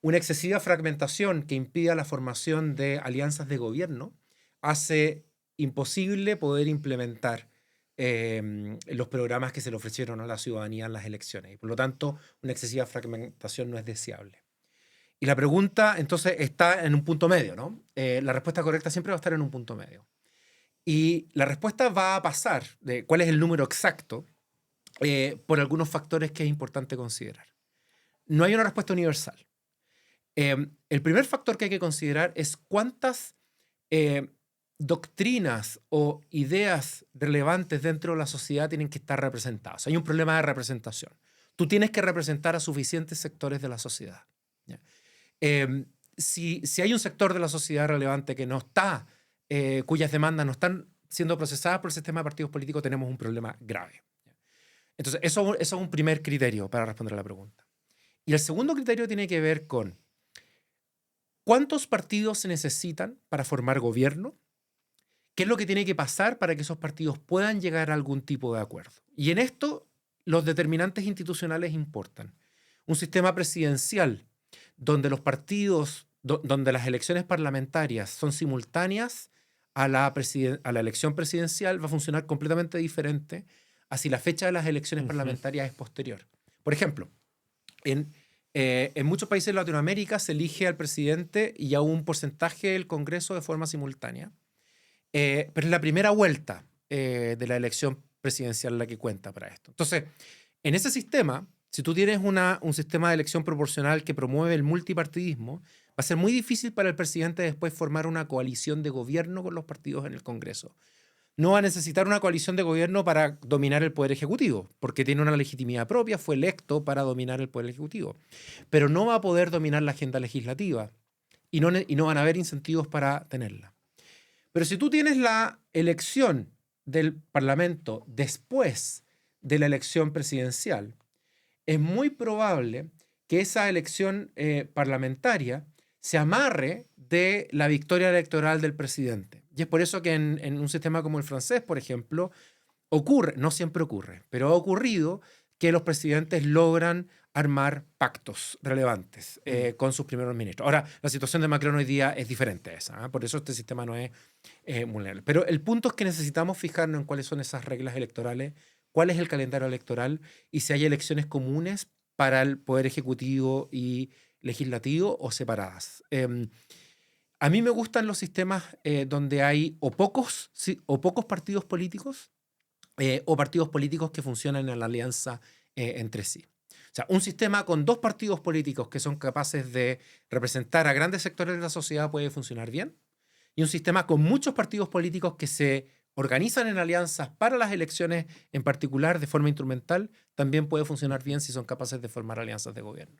Una excesiva fragmentación que impida la formación de alianzas de gobierno hace imposible poder implementar los programas que se le ofrecieron a la ciudadanía en las elecciones. Y por lo tanto, una excesiva fragmentación no es deseable. Y la pregunta, entonces, está en un punto medio, ¿no? La respuesta correcta siempre va a estar en un punto medio. Y la respuesta va a pasar de cuál es el número exacto por algunos factores que es importante considerar. No hay una respuesta universal. El primer factor que hay que considerar es cuántas doctrinas o ideas relevantes dentro de la sociedad tienen que estar representadas. Hay un problema de representación. Tú tienes que representar a suficientes sectores de la sociedad, ¿ya? si hay un sector de la sociedad relevante que no está, cuyas demandas no están siendo procesadas por el sistema de partidos políticos, tenemos un problema grave. Entonces, eso es un primer criterio para responder a la pregunta. Y el segundo criterio tiene que ver con cuántos partidos se necesitan para formar gobierno, qué es lo que tiene que pasar para que esos partidos puedan llegar a algún tipo de acuerdo. Y en esto, los determinantes institucionales importan. Un sistema presidencial donde los partidos, donde las elecciones parlamentarias son simultáneas a la elección presidencial, va a funcionar completamente diferente a si la fecha de las elecciones parlamentarias es posterior. Por ejemplo, en muchos países de Latinoamérica se elige al presidente y a un porcentaje del Congreso de forma simultánea, pero es la primera vuelta de la elección presidencial la que cuenta para esto. Entonces, en ese sistema, si tú tienes un sistema de elección proporcional que promueve el multipartidismo, va a ser muy difícil para el presidente después formar una coalición de gobierno con los partidos en el Congreso. No va a necesitar una coalición de gobierno para dominar el poder ejecutivo, porque tiene una legitimidad propia, fue electo para dominar el poder ejecutivo. Pero no va a poder dominar la agenda legislativa y no van a haber incentivos para tenerla. Pero si tú tienes la elección del Parlamento después de la elección presidencial, es muy probable que esa elección parlamentaria se amarre de la victoria electoral del presidente. Y es por eso que en un sistema como el francés, por ejemplo, ocurre, no siempre ocurre, pero ha ocurrido que los presidentes logran armar pactos relevantes con sus primeros ministros. Ahora, la situación de Macron hoy día es diferente a esa, por eso este sistema no es vulnerable. Pero el punto es que necesitamos fijarnos en cuáles son esas reglas electorales, cuál es el calendario electoral y si hay elecciones comunes para el poder ejecutivo y legislativo o separadas. A mí me gustan los sistemas donde hay o pocos partidos políticos o partidos políticos que funcionan en la alianza entre sí. O sea, un sistema con dos partidos políticos que son capaces de representar a grandes sectores de la sociedad puede funcionar bien. Y un sistema con muchos partidos políticos que se organizan en alianzas para las elecciones, en particular de forma instrumental, también puede funcionar bien si son capaces de formar alianzas de gobierno.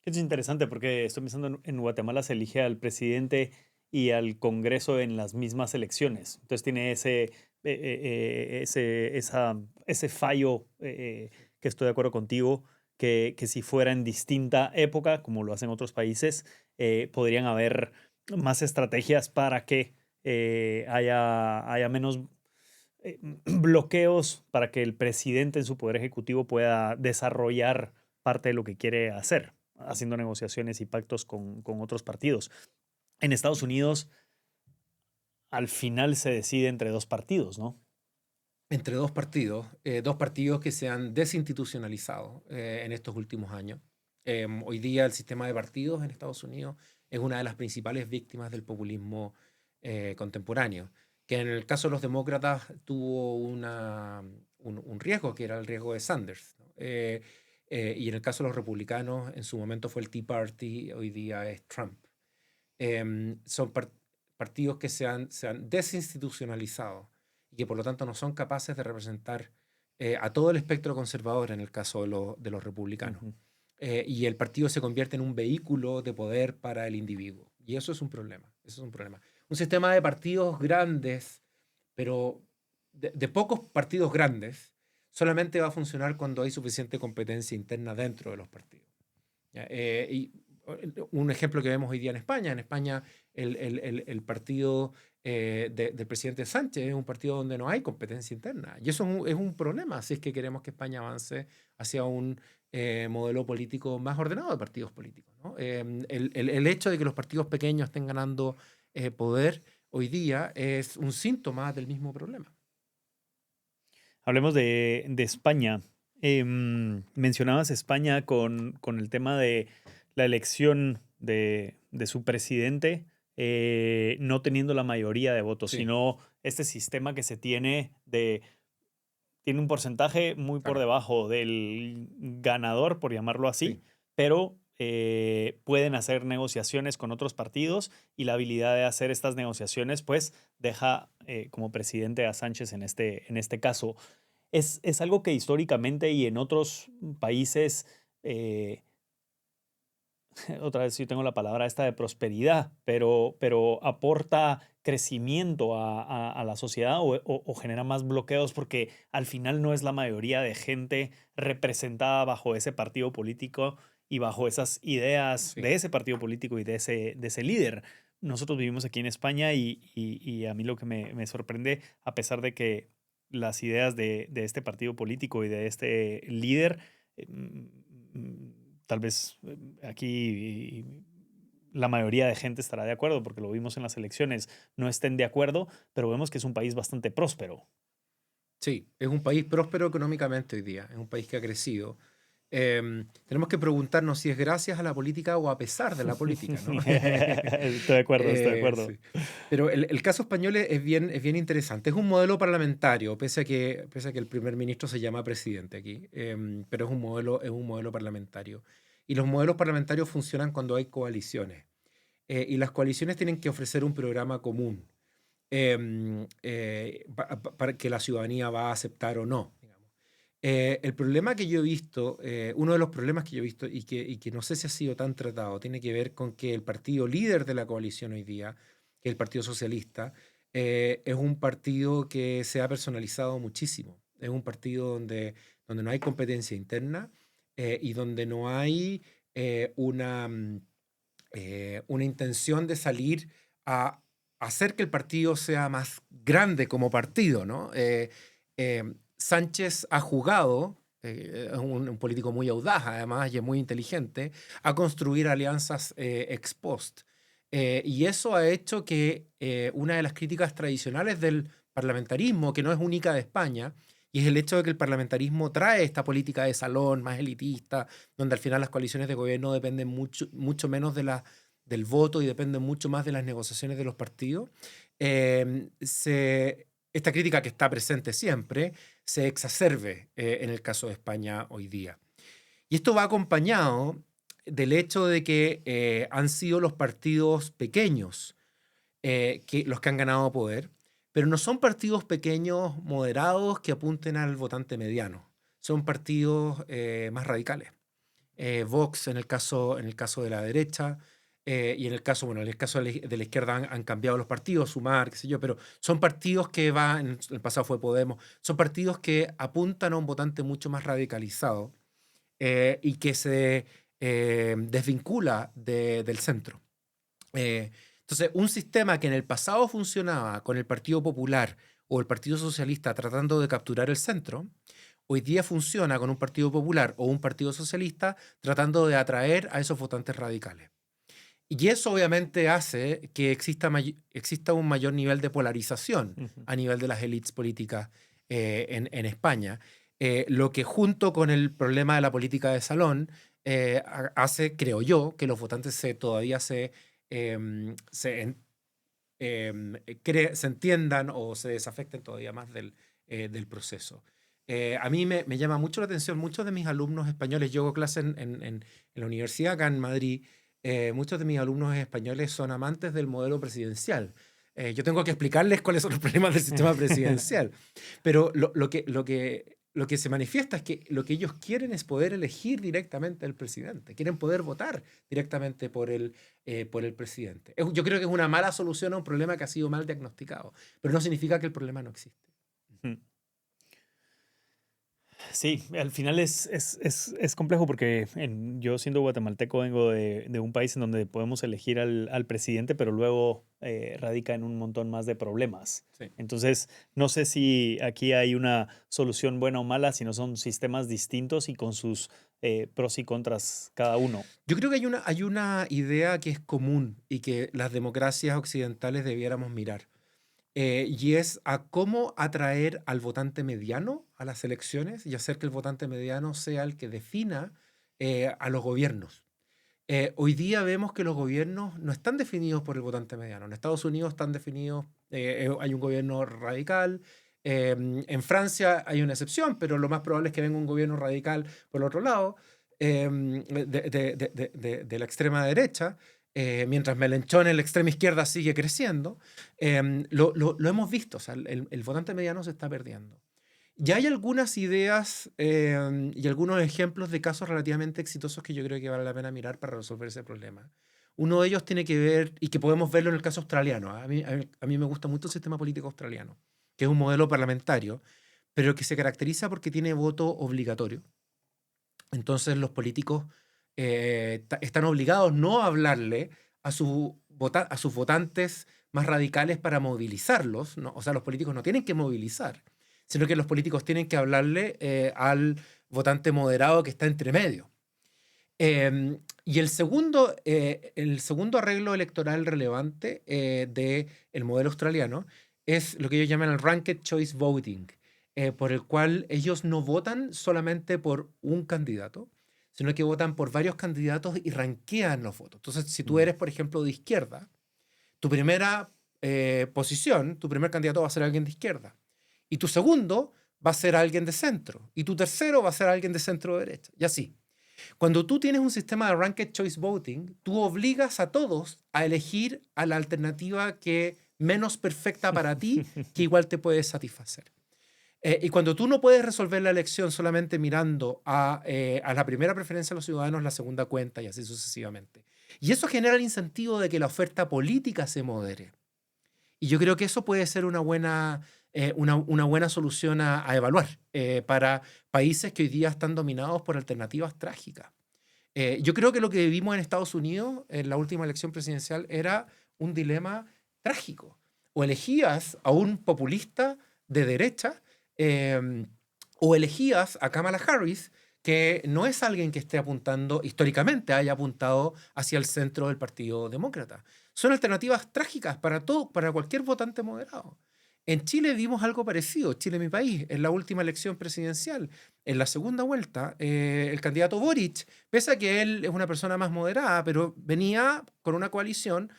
Es interesante porque estoy pensando en Guatemala se elige al presidente y al Congreso en las mismas elecciones. Entonces tiene ese fallo que estoy de acuerdo contigo, que si fuera en distinta época, como lo hacen otros países, podrían haber más estrategias para que haya menos bloqueos para que el presidente en su poder ejecutivo pueda desarrollar parte de lo que quiere hacer, haciendo negociaciones y pactos con otros partidos. En Estados Unidos, al final se decide entre dos partidos, ¿no? Entre dos partidos que se han desinstitucionalizado en estos últimos años. Hoy día el sistema de partidos en Estados Unidos es una de las principales víctimas del populismo contemporáneo, que en el caso de los demócratas tuvo un riesgo, que era el riesgo de Sanders, ¿no? Y en el caso de los republicanos, en su momento fue el Tea Party, hoy día es Trump. Son partidos que se han desinstitucionalizado y que por lo tanto no son capaces de representar a todo el espectro conservador en el caso de los republicanos. Y el partido se convierte en un vehículo de poder para el individuo. Y eso es un problema. Un sistema de partidos grandes, pero de pocos partidos grandes, solamente va a funcionar cuando hay suficiente competencia interna dentro de los partidos. Y un ejemplo que vemos hoy día en España. En España el partido del presidente Sánchez es un partido donde no hay competencia interna. Y eso es un problema si es que queremos que España avance hacia un modelo político más ordenado de partidos políticos, ¿no? El hecho de que los partidos pequeños estén ganando poder hoy día es un síntoma del mismo problema. Hablemos de España. Mencionabas España con el tema de la elección de su presidente no teniendo la mayoría de votos, Sí. sino este sistema que se tiene tiene un porcentaje muy por Claro. debajo del ganador, por llamarlo así, Sí. pero pueden hacer negociaciones con otros partidos y la habilidad de hacer estas negociaciones pues deja como presidente a Sánchez en este caso. Es algo que históricamente y en otros países otra vez yo tengo la palabra esta de prosperidad, pero aporta crecimiento a la sociedad o genera más bloqueos porque al final no es la mayoría de gente representada bajo ese partido político y bajo esas ideas Sí. de ese partido político y de ese líder. Nosotros vivimos aquí en España y a mí lo que me sorprende, a pesar de que las ideas de este partido político y de este líder, tal vez aquí la mayoría de gente estará de acuerdo porque lo vimos en las elecciones, no estén de acuerdo, pero vemos que es un país bastante próspero. Sí, es un país próspero económicamente hoy día, es un país que ha crecido. Tenemos que preguntarnos si es gracias a la política o a pesar de la política, ¿no? Estoy de acuerdo, estoy de acuerdo. Sí. Pero el caso español es bien interesante. Es un modelo parlamentario, pese a que el primer ministro se llama presidente aquí, pero es un modelo parlamentario. Y los modelos parlamentarios funcionan cuando hay coaliciones. Y las coaliciones tienen que ofrecer un programa común para que la ciudadanía va a aceptar o no, digamos. El problema que yo he visto, uno de los problemas que yo he visto y que no sé si ha sido tan tratado, tiene que ver con que el partido líder de la coalición hoy día, que es el Partido Socialista, es un partido que se ha personalizado muchísimo. Es un partido donde no hay competencia interna y donde no hay una intención de salir a hacer que el partido sea más grande como partido, ¿no? Sánchez ha jugado, es un político muy audaz además y es muy inteligente, a construir alianzas ex post. Y eso ha hecho que una de las críticas tradicionales del parlamentarismo, que no es única de España, y es el hecho de que el parlamentarismo trae esta política de salón más elitista, donde al final las coaliciones de gobierno dependen mucho menos del voto y dependen mucho más de las negociaciones de los partidos. Esta crítica que está presente siempre se exacerbe en el caso de España hoy día. Y esto va acompañado del hecho de que han sido los partidos pequeños los que han ganado poder, pero no son partidos pequeños moderados que apunten al votante mediano, son partidos más radicales. Vox en el caso de la derecha, y en el caso de la izquierda han cambiado los partidos, Sumar, qué sé yo, pero son partidos que en el pasado fue Podemos, son partidos que apuntan a un votante mucho más radicalizado y que se desvincula del centro. Entonces, un sistema que en el pasado funcionaba con el Partido Popular o el Partido Socialista tratando de capturar el centro, hoy día funciona con un Partido Popular o un Partido Socialista tratando de atraer a esos votantes radicales. Y eso obviamente hace que exista un mayor nivel de polarización a nivel de las élites políticas en España, lo que junto con el problema de la política de salón hace, creo yo, que los votantes todavía se entiendan o se desafecten todavía más del proceso. A mí me llama mucho la atención, muchos de mis alumnos españoles, yo hago clases en la universidad acá en Madrid, muchos de mis alumnos españoles son amantes del modelo presidencial. Yo tengo que explicarles cuáles son los problemas del sistema presidencial, pero lo que se manifiesta es que lo que ellos quieren es poder elegir directamente al presidente, quieren poder votar directamente por el presidente. Yo creo que es una mala solución a un problema que ha sido mal diagnosticado, pero no significa que el problema no existe. Sí, al final es complejo porque yo siendo guatemalteco vengo de un país en donde podemos elegir al presidente, pero luego radica en un montón más de problemas. Sí. Entonces, no sé si aquí hay una solución buena o mala, sino son sistemas distintos y con sus pros y contras cada uno. Yo creo que hay una idea que es común y que las democracias occidentales debiéramos mirar. Y es a cómo atraer al votante mediano a las elecciones y hacer que el votante mediano sea el que defina a los gobiernos. Hoy día vemos que los gobiernos no están definidos por el votante mediano. En Estados Unidos están definidos, hay un gobierno radical. En Francia hay una excepción, pero lo más probable es que venga un gobierno radical por el otro lado, de la extrema derecha. Mientras Melenchón en la extrema izquierda sigue creciendo, lo hemos visto, o sea, el votante mediano se está perdiendo. Ya hay algunas ideas y algunos ejemplos de casos relativamente exitosos que yo creo que vale la pena mirar para resolver ese problema. Uno de ellos tiene que ver, y que podemos verlo en el caso australiano. A mí me gusta mucho el sistema político australiano, que es un modelo parlamentario, pero que se caracteriza porque tiene voto obligatorio. Entonces los políticos están obligados no a hablarle a sus votantes más radicales para movilizarlos, ¿no? O sea, los políticos no tienen que movilizar, sino que los políticos tienen que hablarle al votante moderado que está entre medio. Y el segundo arreglo electoral relevante del modelo australiano es lo que ellos llaman el Ranked Choice Voting, por el cual ellos no votan solamente por un candidato, sino que votan por varios candidatos y ranquean los votos. Entonces, si tú eres, por ejemplo, de izquierda, tu primera posición, tu primer candidato va a ser alguien de izquierda. Y tu segundo va a ser alguien de centro. Y tu tercero va a ser alguien de centro-derecha. Y así. Cuando tú tienes un sistema de Ranked Choice Voting, tú obligas a todos a elegir a la alternativa que menos perfecta para ti, que igual te puede satisfacer. Y cuando tú no puedes resolver la elección solamente mirando a la primera preferencia de los ciudadanos, la segunda cuenta y así sucesivamente. Y eso genera el incentivo de que la oferta política se modere. Y yo creo que eso puede ser una buena solución a evaluar para países que hoy día están dominados por alternativas trágicas. Yo creo que lo que vimos en Estados Unidos en la última elección presidencial era un dilema trágico. O elegías a un populista de derecha o elegías a Kamala Harris, que no es alguien que esté apuntando, históricamente haya apuntado hacia el centro del Partido Demócrata. Son alternativas trágicas para cualquier votante moderado. En Chile vimos algo parecido, Chile, mi país, en la última elección presidencial. En la segunda vuelta, el candidato Boric, pese a que él es una persona más moderada, pero venía con una coalición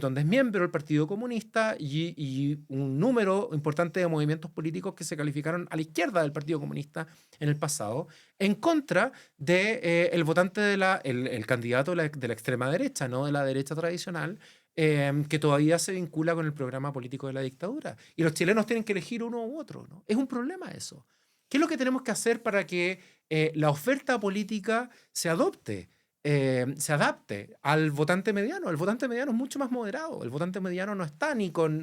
donde es miembro del Partido Comunista y un número importante de movimientos políticos que se calificaron a la izquierda del Partido Comunista en el pasado, en contra de el votante el candidato de la extrema derecha, no de la derecha tradicional, que todavía se vincula con el programa político de la dictadura. Y los chilenos tienen que elegir uno u otro, ¿no? Es un problema eso. ¿Qué es lo que tenemos que hacer para que la oferta política se adapte al votante mediano? El votante mediano es mucho más moderado. El votante mediano no estaba ni con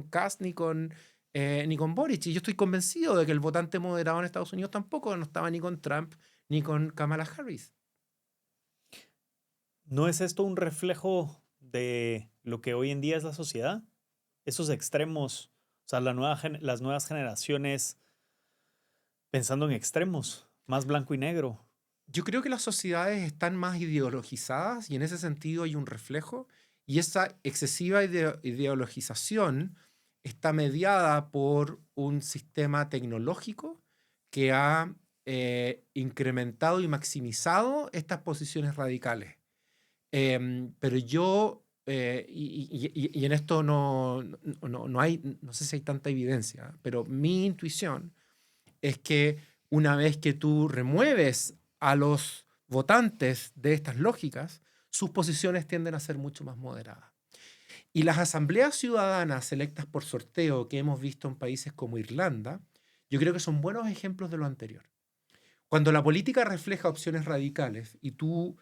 Kast ni con Boric. Y yo estoy convencido de que el votante moderado en Estados Unidos tampoco no estaba ni con Trump ni con Kamala Harris. ¿No es esto un reflejo de lo que hoy en día es la sociedad? Esos extremos, o sea, las nuevas generaciones pensando en extremos, más blanco y negro. Yo creo que las sociedades están más ideologizadas y en ese sentido hay un reflejo, y esa excesiva ideologización está mediada por un sistema tecnológico que ha incrementado y maximizado estas posiciones radicales. Pero yo, y en esto no sé si hay tanta evidencia, pero mi intuición es que una vez que tú remueves a los votantes de estas lógicas, sus posiciones tienden a ser mucho más moderadas. Y las asambleas ciudadanas electas por sorteo que hemos visto en países como Irlanda, yo creo que son buenos ejemplos de lo anterior. Cuando la política refleja opciones radicales y tú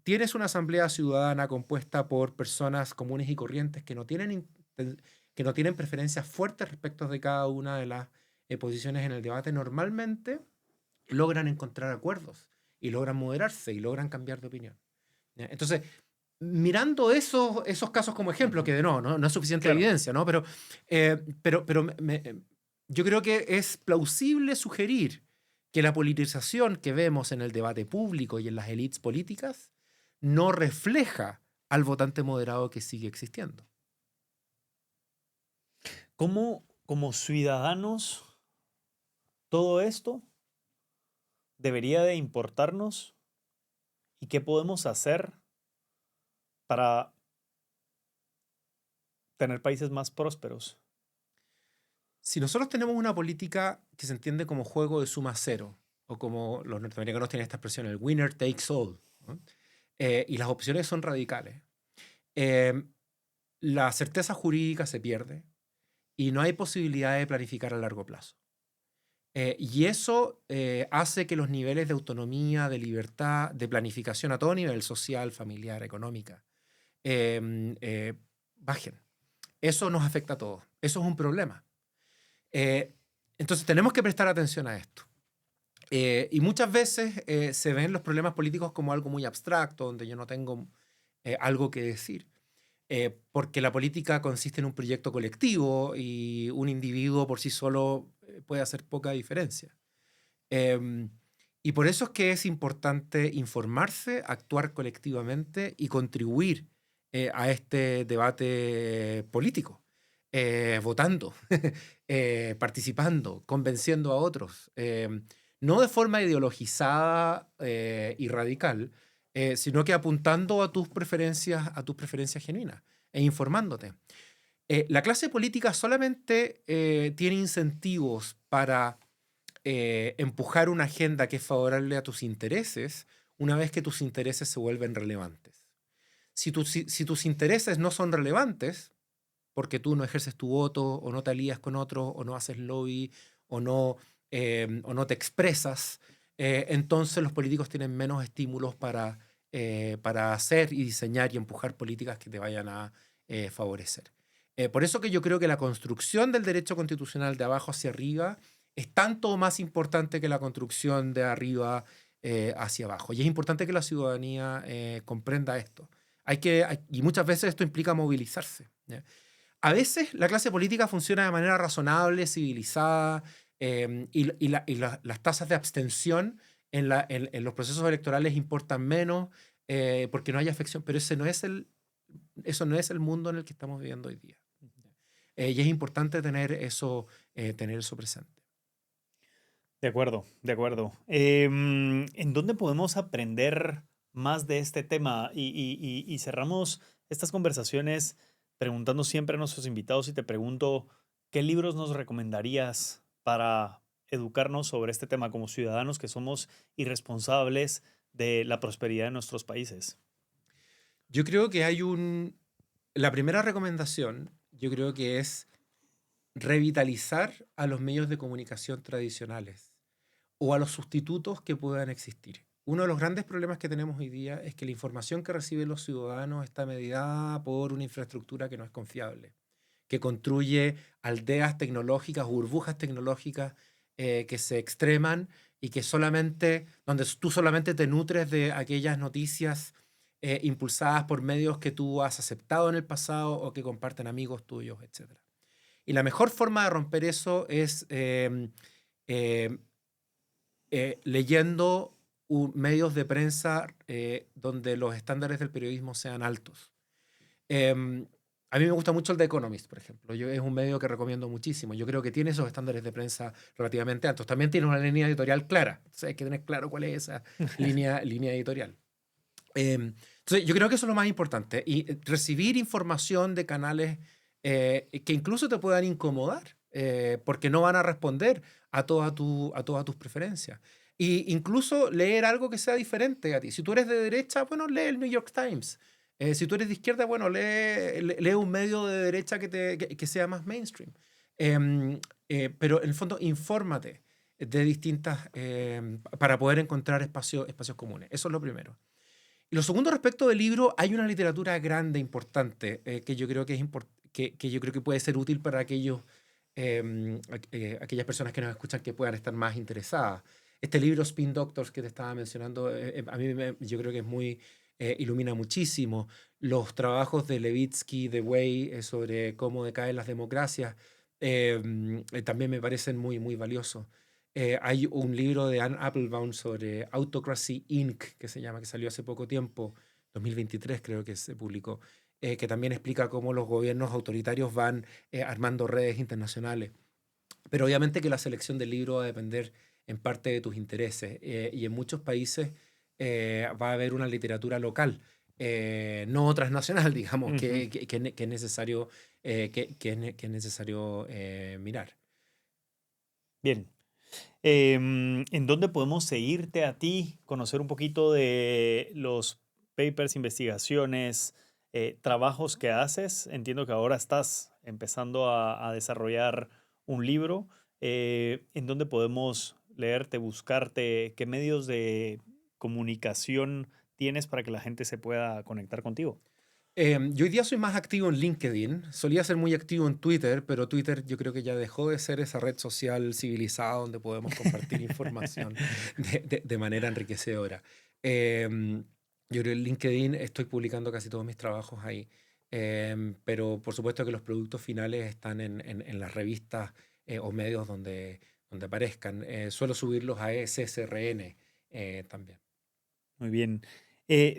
tienes una asamblea ciudadana compuesta por personas comunes y corrientes que no tienen preferencias fuertes respecto de cada una de las posiciones en el debate, normalmente logran encontrar acuerdos y logran moderarse y logran cambiar de opinión. ¿Ya? Entonces, mirando esos casos como ejemplo, que no es suficiente evidencia, ¿no? Pero yo creo que es plausible sugerir que la politización que vemos en el debate público y en las élites políticas no refleja al votante moderado que sigue existiendo. ¿Cómo, como ciudadanos, todo esto debería de importarnos? ¿Y qué podemos hacer para tener países más prósperos? Si nosotros tenemos una política que se entiende como juego de suma cero, o como los norteamericanos tienen esta expresión, el winner takes all, ¿no? Y las opciones son radicales, la certeza jurídica se pierde y no hay posibilidad de planificar a largo plazo. Y eso hace que los niveles de autonomía, de libertad, de planificación a todo nivel, social, familiar, económica, bajen. Eso nos afecta a todos. Eso es un problema. Eh, entonces tenemos que prestar atención a esto. Y muchas veces se ven los problemas políticos como algo muy abstracto, donde yo no tengo algo que decir. Porque la política consiste en un proyecto colectivo y un individuo por sí solo puede hacer poca diferencia. Em, y por eso es que es importante informarse, actuar colectivamente y contribuir a este debate político, votando, participando, convenciendo a otros, no de forma ideologizada y radical, sino que apuntando a tus preferencias genuinas e informándote. La clase política solamente tiene incentivos para empujar una agenda que es favorable a tus intereses una vez que tus intereses se vuelven relevantes. Si tus intereses no son relevantes, porque tú no ejerces tu voto, o no te alías con otros, o no haces lobby, o no te expresas, entonces los políticos tienen menos estímulos para hacer y diseñar y empujar políticas que te vayan a favorecer. Por eso que yo creo que la construcción del derecho constitucional de abajo hacia arriba es tanto más importante que la construcción de arriba hacia abajo. Y es importante que la ciudadanía comprenda esto. Y muchas veces esto implica movilizarse, ¿ya? A veces la clase política funciona de manera razonable, civilizada, las tasas de abstención en los procesos electorales importan menos porque no hay afección, pero eso no es el mundo en el que estamos viviendo hoy día. Y es importante tener eso presente. De acuerdo, de acuerdo. ¿En dónde podemos aprender más de este tema? Y cerramos estas conversaciones preguntando siempre a nuestros invitados y te pregunto, ¿qué libros nos recomendarías para educarnos sobre este tema como ciudadanos que somos y responsables de la prosperidad de nuestros países? Yo creo que la primera recomendación, yo creo que es revitalizar a los medios de comunicación tradicionales o a los sustitutos que puedan existir. Uno de los grandes problemas que tenemos hoy día es que la información que reciben los ciudadanos está mediada por una infraestructura que no es confiable, que construye aldeas tecnológicas, burbujas tecnológicas que se extreman y donde tú solamente te nutres de aquellas noticias impulsadas por medios que tú has aceptado en el pasado o que comparten amigos tuyos, etc. Y la mejor forma de romper eso es eh, leyendo medios de prensa donde los estándares del periodismo sean altos. A mí me gusta mucho el The Economist, por ejemplo. Es un medio que recomiendo muchísimo. Yo creo que tiene esos estándares de prensa relativamente altos. También tiene una línea editorial clara. Entonces hay que tener claro cuál es esa línea editorial. Entonces yo creo que eso es lo más importante. Y recibir información de canales que incluso te puedan incomodar, porque no van a responder a todas tus preferencias. Y incluso leer algo que sea diferente a ti. Si tú eres de derecha, bueno, lee el New York Times. Si tú eres de izquierda, bueno, lee un medio de derecha que sea más mainstream. Pero en el fondo, infórmate de distintas, para poder encontrar espacios comunes. Eso es lo primero. Y lo segundo, respecto del libro, hay una literatura grande, importante, que yo creo que yo creo que puede ser útil para aquellas personas que nos escuchan que puedan estar más interesadas. Este libro, Spin Doctors, que te estaba mencionando, yo creo que ilumina muchísimo. Los trabajos de Levitsky, de Way, sobre cómo decaen las democracias, también me parecen muy, muy valiosos. Hay un libro de Anne Applebaum sobre Autocracy Inc., que salió hace poco tiempo, 2023 creo que se publicó, que también explica cómo los gobiernos autoritarios van armando redes internacionales. Pero obviamente que la selección del libro va a depender en parte de tus intereses, y en muchos países va a haber una literatura local, no transnacional, digamos, que es necesario, que es necesario mirar. Bien. ¿En dónde podemos seguirte a ti, conocer un poquito de los papers, investigaciones, trabajos que haces? Entiendo que ahora estás empezando a desarrollar un libro. ¿En dónde podemos leerte, buscarte? ¿Qué medios de comunicación tienes para que la gente se pueda conectar contigo? Yo hoy día soy más activo en LinkedIn. Solía ser muy activo en Twitter, pero Twitter yo creo que ya dejó de ser esa red social civilizada donde podemos compartir información de manera enriquecedora. Yo creo que en LinkedIn estoy publicando casi todos mis trabajos ahí. Pero por supuesto que los productos finales están en las revistas o medios donde aparezcan. Suelo subirlos a SSRN también. Muy bien.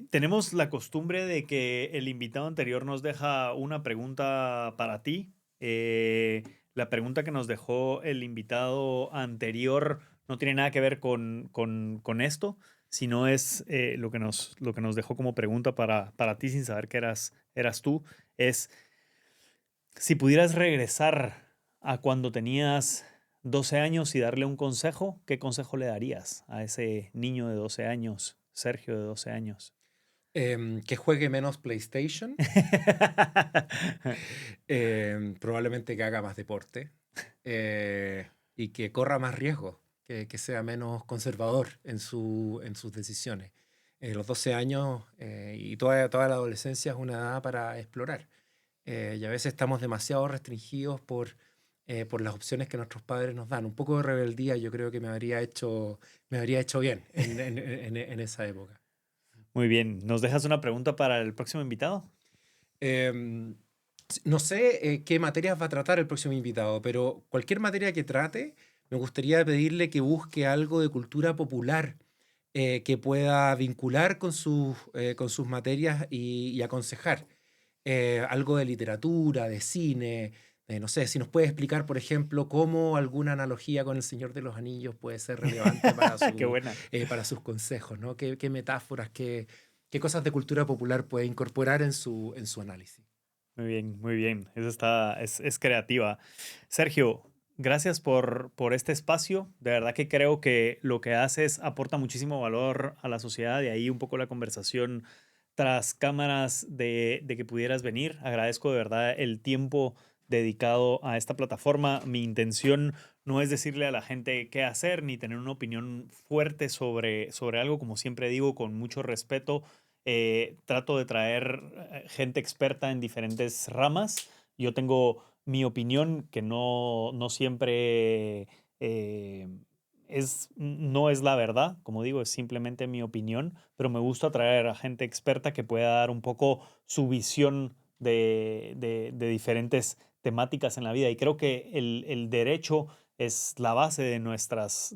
Tenemos la costumbre de que el invitado anterior nos deja una pregunta para ti. La pregunta que nos dejó el invitado anterior no tiene nada que ver con esto, sino es lo que nos dejó como pregunta para ti sin saber que eras tú. Es, si pudieras regresar a cuando tenías 12 años y darle un consejo, ¿qué consejo le darías a ese niño de 12 años, Sergio de 12 años? Que juegue menos PlayStation, probablemente que haga más deporte y que corra más riesgo, que sea menos conservador en sus decisiones. Los 12 años y toda la adolescencia es una edad para explorar. Y a veces estamos demasiado restringidos por las opciones que nuestros padres nos dan. Un poco de rebeldía yo creo que me habría hecho bien en esa época. Muy bien. ¿Nos dejas una pregunta para el próximo invitado? Em, no sé qué materias va a tratar el próximo invitado, pero cualquier materia que trate, me gustaría pedirle que busque algo de cultura popular que pueda vincular con sus materias y aconsejar. Algo de literatura, de cine, no sé, si nos puede explicar, por ejemplo, cómo alguna analogía con El Señor de los Anillos puede ser relevante Qué buena. para sus consejos, ¿no? ¿Qué metáforas, qué cosas de cultura popular puede incorporar en su análisis? Muy bien, muy bien. Es creativa. Sergio, gracias por este espacio. De verdad que creo que lo que haces aporta muchísimo valor a la sociedad. De ahí un poco la conversación tras cámaras de que pudieras venir. Agradezco de verdad el tiempo dedicado a esta plataforma. Mi intención no es decirle a la gente qué hacer ni tener una opinión fuerte sobre algo, como siempre digo, con mucho respeto. Trato de traer gente experta en diferentes ramas. Yo tengo mi opinión que no siempre no es la verdad, como digo, es simplemente mi opinión, pero me gusta traer a gente experta que pueda dar un poco su visión de diferentes temáticas en la vida. Y creo que el derecho es la base de nuestros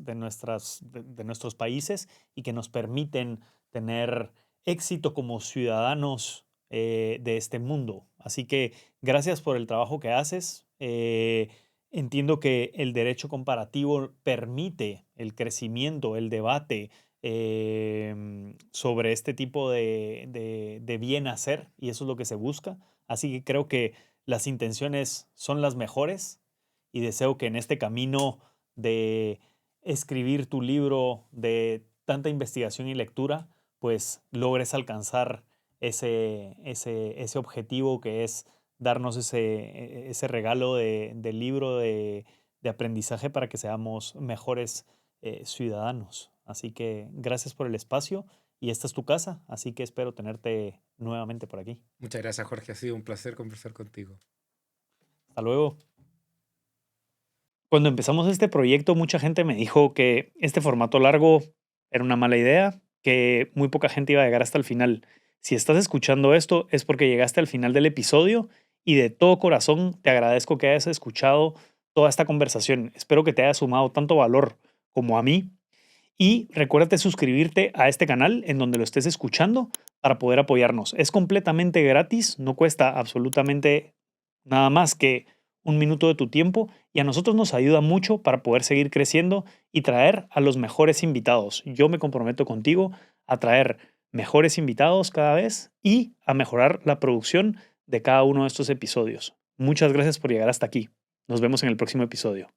países y que nos permiten tener éxito como ciudadanos de este mundo. Así que gracias por el trabajo que haces. Entiendo que el derecho comparativo permite el crecimiento, el debate sobre este tipo de bien hacer y eso es lo que se busca. Así que creo que las intenciones son las mejores y deseo que en este camino de escribir tu libro, de tanta investigación y lectura, pues logres alcanzar ese objetivo que es darnos ese regalo de libro de aprendizaje para que seamos mejores ciudadanos. Así que gracias por el espacio y esta es tu casa, así que espero tenerte nuevamente por aquí. Muchas gracias, Jorge. Ha sido un placer conversar contigo. Hasta luego. Cuando empezamos este proyecto, mucha gente me dijo que este formato largo era una mala idea, que muy poca gente iba a llegar hasta el final. Si estás escuchando esto es porque llegaste al final del episodio y de todo corazón te agradezco que hayas escuchado toda esta conversación. Espero que te haya sumado tanto valor como a mí. Y recuérdate suscribirte a este canal en donde lo estés escuchando para poder apoyarnos. Es completamente gratis, no cuesta absolutamente nada más que un minuto de tu tiempo y a nosotros nos ayuda mucho para poder seguir creciendo y traer a los mejores invitados. Yo me comprometo contigo a traer mejores invitados cada vez y a mejorar la producción de cada uno de estos episodios. Muchas gracias por llegar hasta aquí. Nos vemos en el próximo episodio.